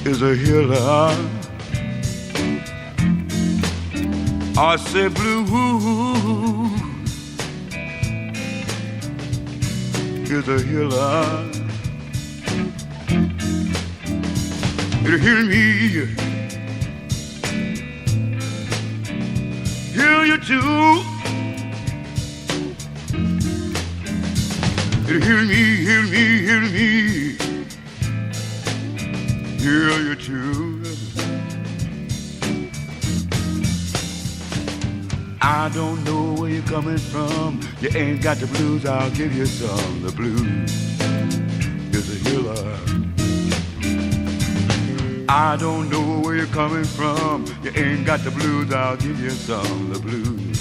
is a healer. I say blue is a healer. It'll heal me hear you too. Hear me, hear me, hear me. Hear you too. I don't know where you're coming from. You ain't got the blues, I'll give you some. The blues is a healer. I don't know where you're coming from. You ain't got the blues, I'll give you some. The blues.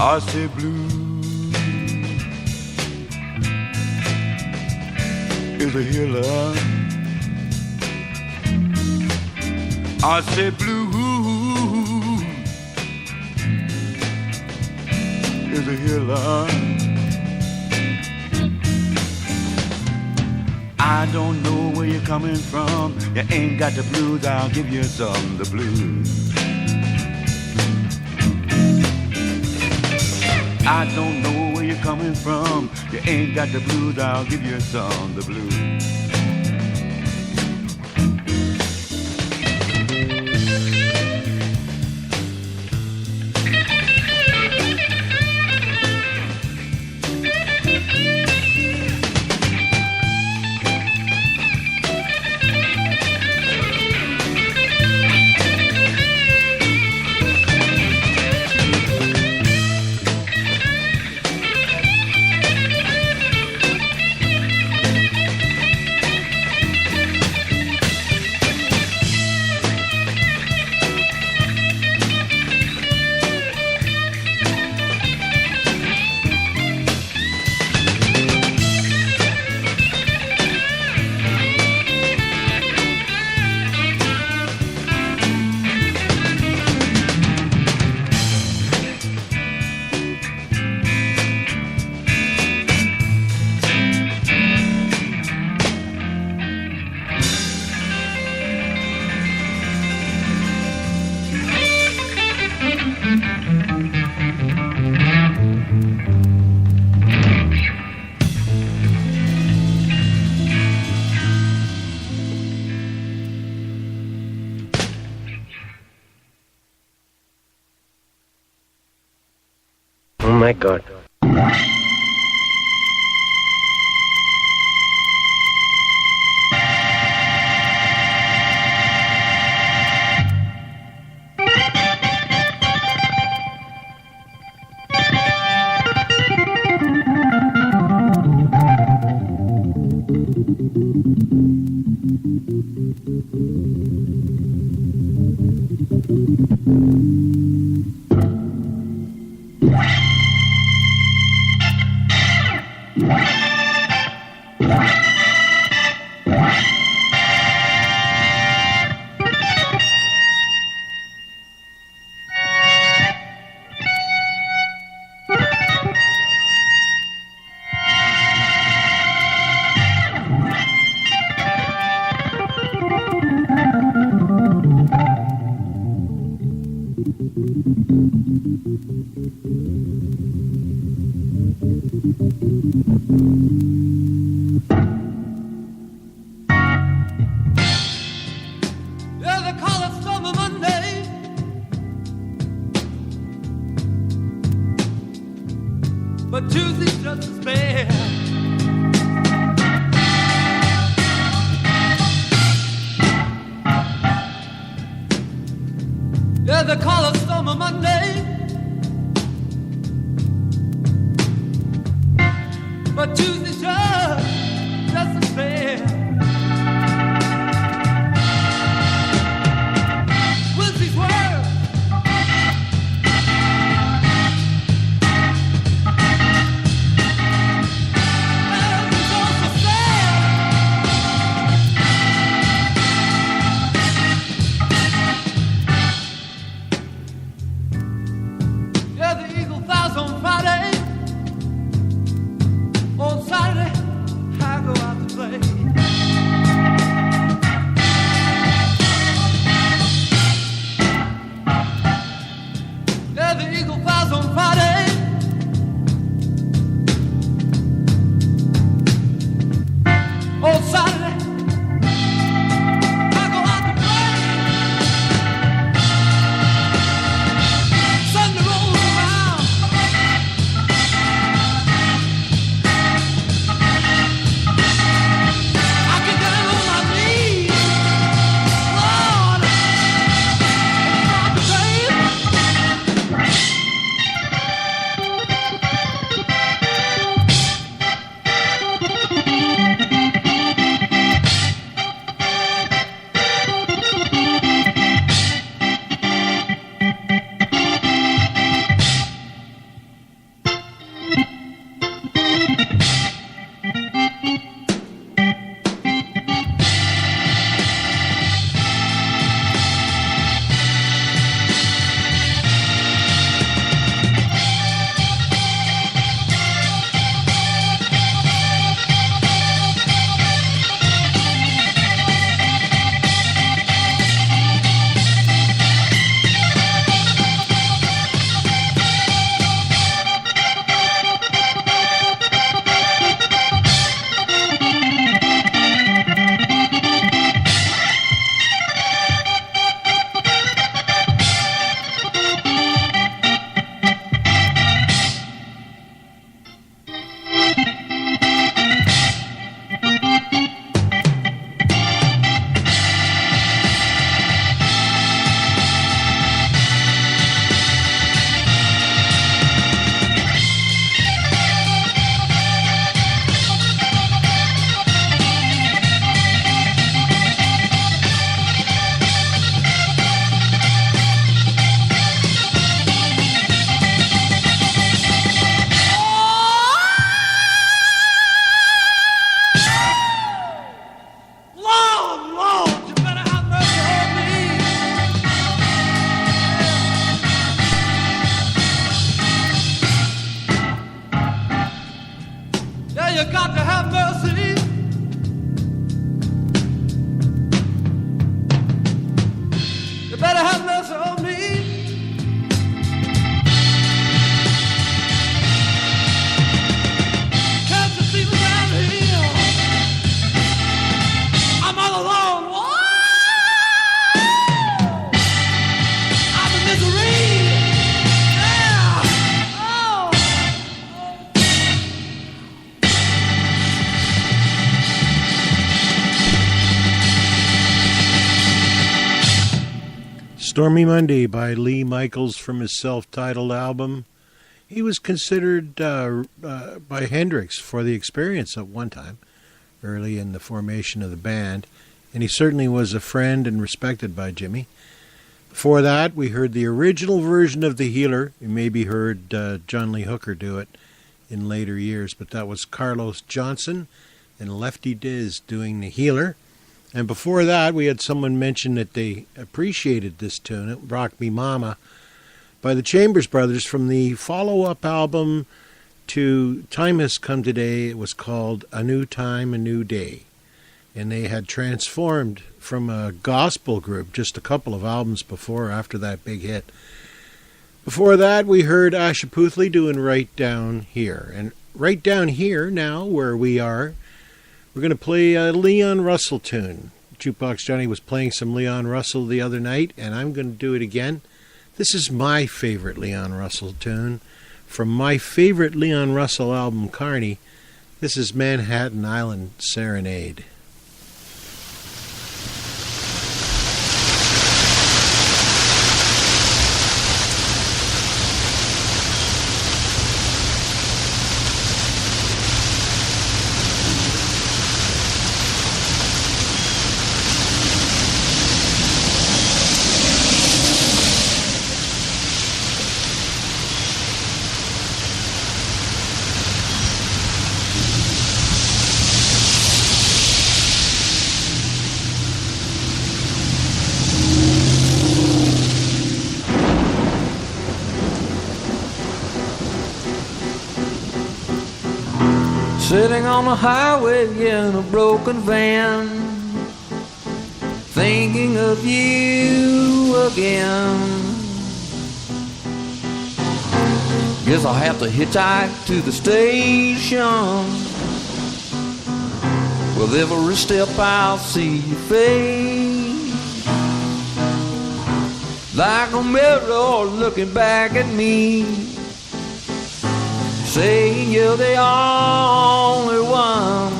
I say blue is a healer. I say blue is a healer. I don't know where you're coming from. You ain't got the blues, I'll give you some. The blues. I don't know where you're coming from. You ain't got the blues, I'll give you some. The blues. Oh my God. But Tuesday's just as bad. but Tuesday sure doesn't fail. Wednesday's work. Thursday's also sad. Yeah, the Eagle flies on Friday. On Saturday, I go out to play. Yeah, the Eagle flies on Friday. On Saturday, I go out to play. Sunday rolls around. I get down on my knees, Lord, and cry to you got to have mercy. You better have mercy on me. Can't you see me down here? I'm all alone. I'm in misery. Yeah. Oh. Stormy Monday by Lee Michaels from his self-titled album. He was considered by Hendrix for the Experience at one time, early in the formation of the band, and he certainly was a friend and respected by Jimmy. Before that, we heard the original version of The Healer. You maybe heard John Lee Hooker do it in later years, but that was Carlos Johnson and Lefty Diz doing The Healer. And before that, we had someone mention that they appreciated this tune, It Rocked Me Mama, by the Chambers Brothers from the follow-up album to Time Has Come Today. It was called A New Time, A New Day. And they had transformed from a gospel group just a couple of albums before, after that big hit. Before that, we heard Asha Puthli doing Right Down Here. And right down here now, where we are, we're going to play a Leon Russell tune. Jukebox Johnny was playing some Leon Russell the other night, and I'm going to do it again. This is my favorite Leon Russell tune from my favorite Leon Russell album, Carney. This is Manhattan Island Serenade. Sitting on the highway in a broken van, thinking of you again. Guess I'll have to hitchhike to the station. With every step I'll see your face, like a mirror looking back at me, saying you're the only one,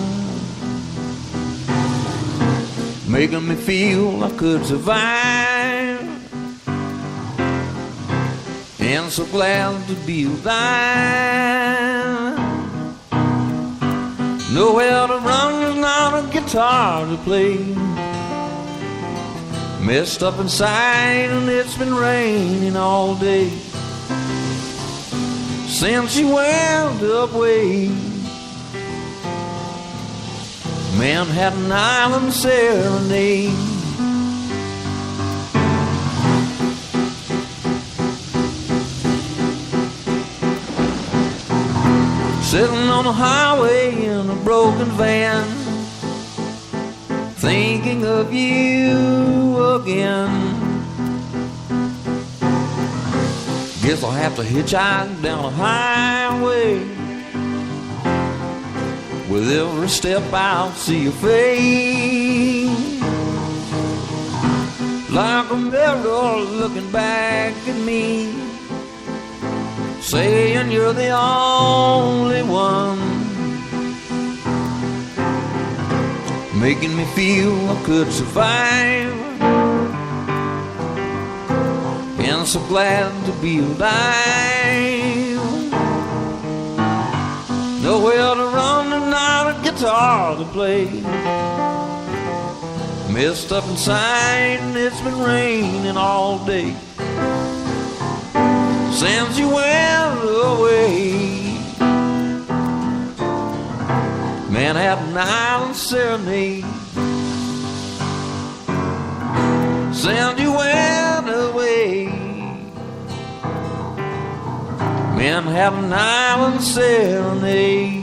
making me feel I could survive, and so glad to be alive. Nowhere to run, there's not a guitar to play, messed up inside and it's been raining all day since you went away. Manhattan Island Serenade. Sitting on the highway in a broken van, thinking of you again. Guess I'll have to hitchhike down the highway. With every step I'll see your face, like a mirror looking back at me, saying you're the only one, making me feel I could survive, and so glad to be alive. Nowhere to run and not a guitar to play, messed up inside and it's been raining all day since you went away. Manhattan Island Serenade. Since you went away. Manhattan Island Serenade.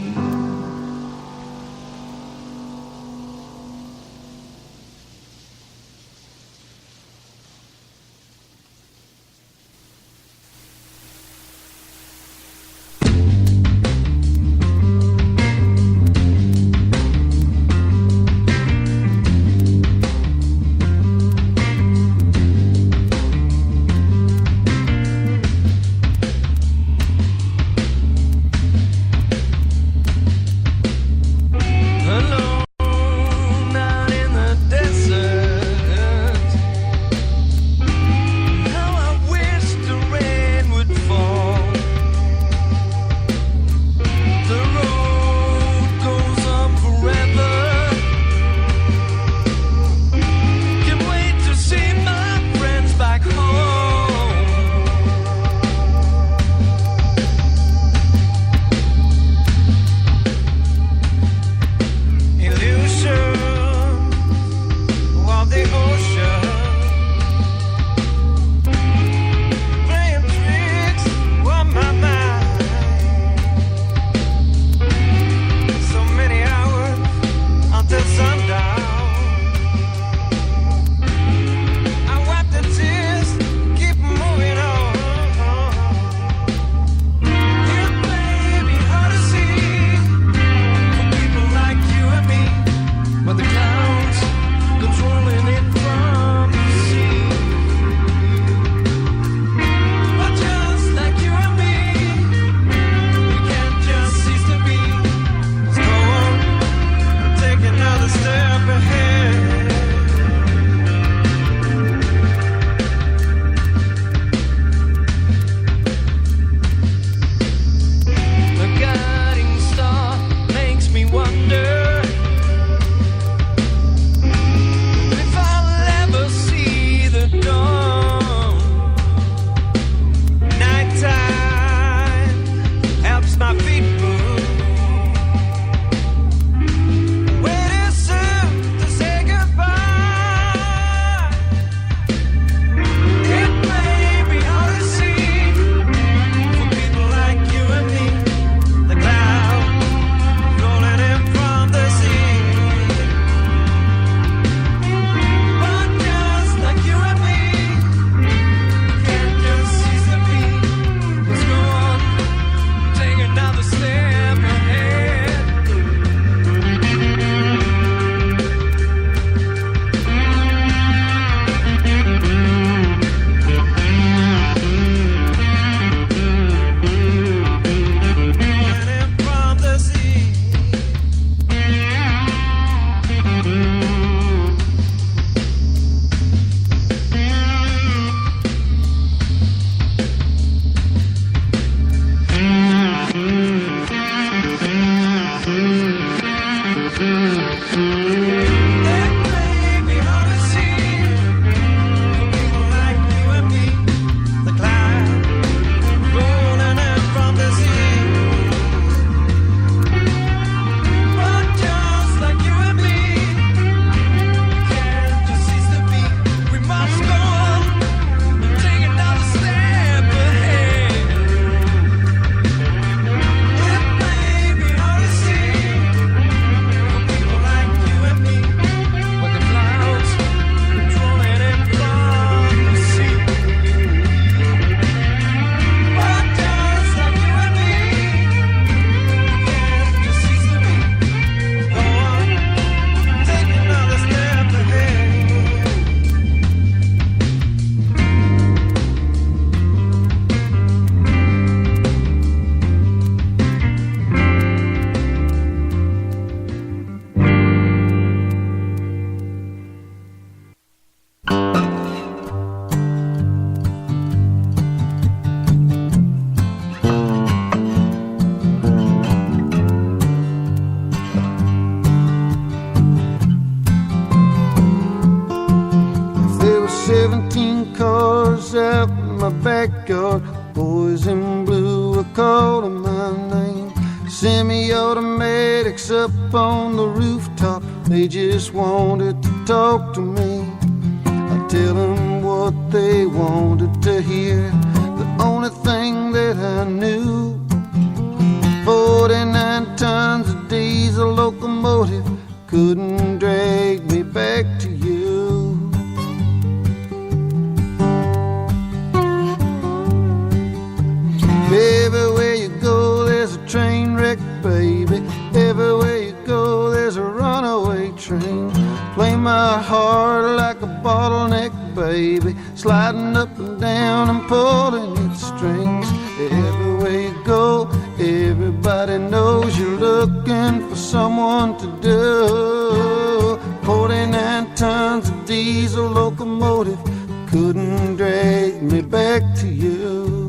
backyard. Boys in blue were calling my name. Semi-automatics up on the rooftop. They just wanted to talk to me. I tell them what they wanted to hear. The only thing that I knew, 49 tons of diesel locomotive couldn't drag me back to you. Everywhere you go, there's a train wreck, baby. Everywhere you go, there's a runaway train. Play my heart like a bottleneck, baby, sliding up and down and pulling its strings. Everywhere you go, everybody knows you're looking for someone to do. 49 tons of diesel locomotive couldn't drag me back to you.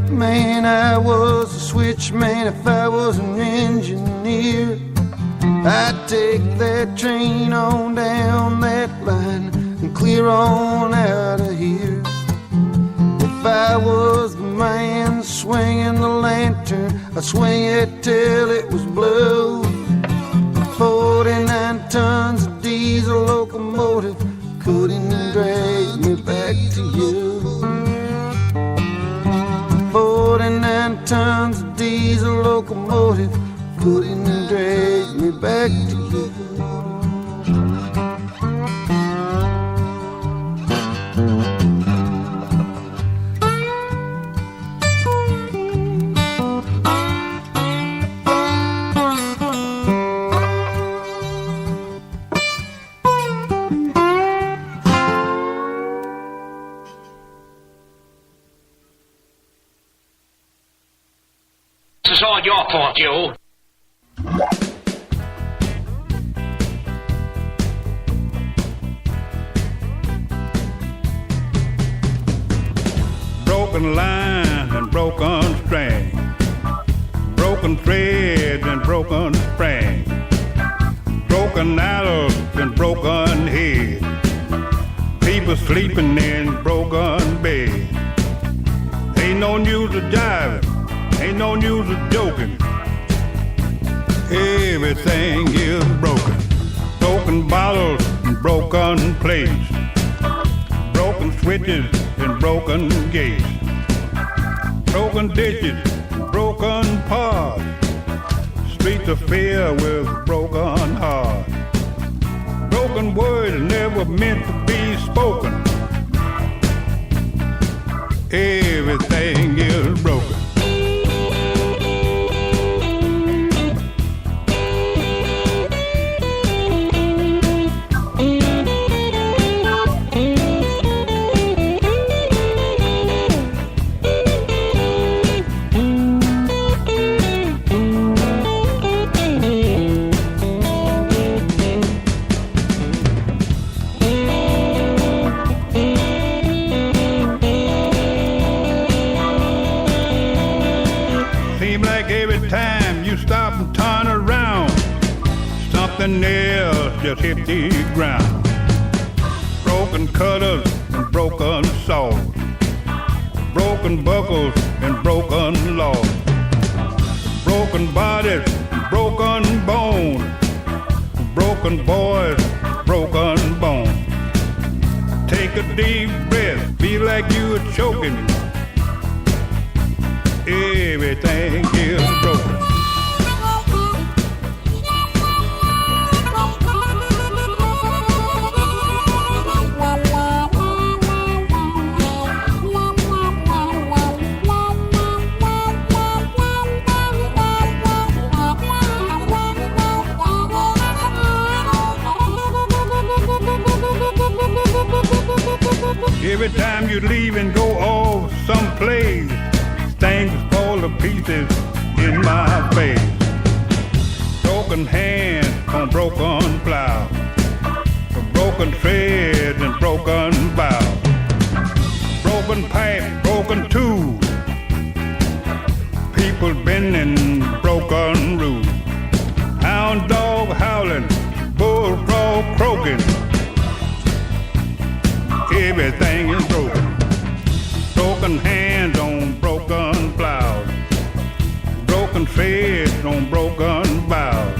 Man, I was a switchman. If I was an engineer, I'd take that train on down that line and clear on out of here. If I was the man swinging the lantern, I'd swing it till it was blue. 49 tons of diesel locomotive couldn't drag me back to you. 49 tons of diesel locomotive couldn't drag me back to you. This is all your fault, you. Broken lines and broken strings, broken threads and broken springs, broken arrows and broken heads, people sleeping in broken beds. Ain't no use of jiving, ain't no use of joking. Everything is broken. Broken bottles and broken plates, broken switches and broken gates, broken ditches, broken parts, streets of fear with broken hearts. Broken words never meant to be spoken. Everything is broken. Something else just hit the ground. Broken cutters and broken saws, broken buckles and broken laws, broken bodies, broken bones, broken boys, broken bones. Take a deep breath, feel like you are choking. Everything is broken. Every time you leave and go off someplace, things fall to pieces in my face. Broken hands on broken plow, broken threads and broken bow, broken pipe, broken tool, people bending broken rules, hound dog howling, bullfrog croaking, everything is broken. Broken hands on broken plows, broken threads on broken bows,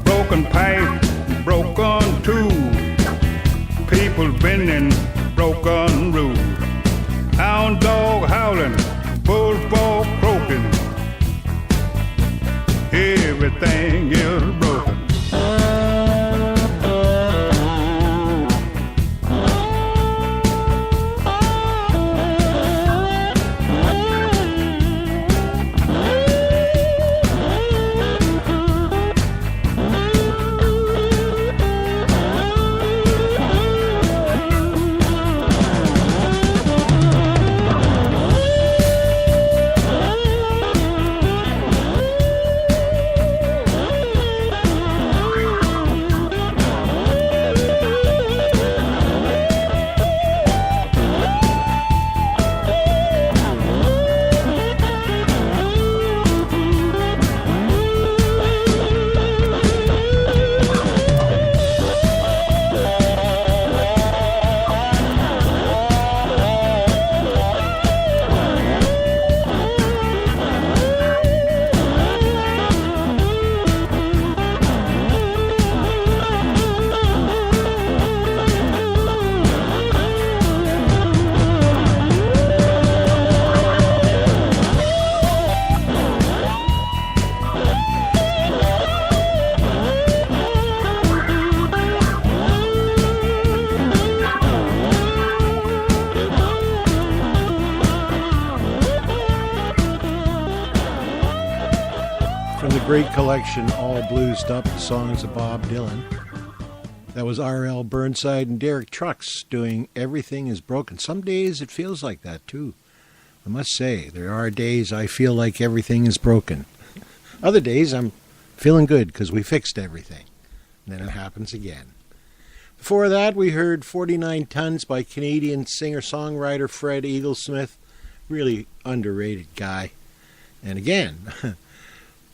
broken pipe, broken tools, people bending broken rules, hound dog howling, bullfrog croaking, everything is broken. Great collection, all bluesed up songs of Bob Dylan. That was R.L. Burnside and Derek Trucks doing Everything is Broken. Some days it feels like that too. I must say, there are days I feel like everything is broken. Other days I'm feeling good because we fixed everything. And then it happens again. Before that, we heard 49 Tons by Canadian singer-songwriter Fred Eaglesmith. Really underrated guy. And again,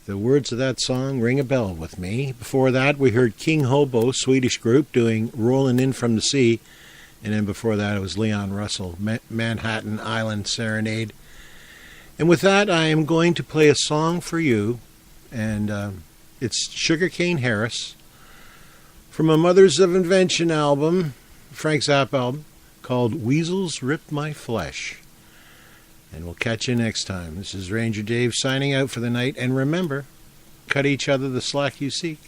the words of that song ring a bell with me. Before that, we heard King Hobo, Swedish group, doing Rollin' In From the Sea. And then before that, it was Leon Russell, Manhattan Island Serenade. And with that, I am going to play a song for you. And it's Sugarcane Harris from a Mothers of Invention album, Frank Zappa album, called Weasels Rip My Flesh. And we'll catch you next time. This is Ranger Dave signing out for the night. And remember, cut each other the slack you seek.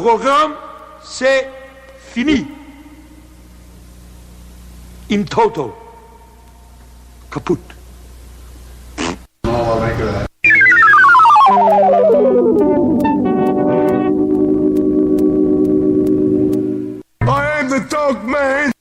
programme, c'est fini. In toto. Kaput. I am the dog man.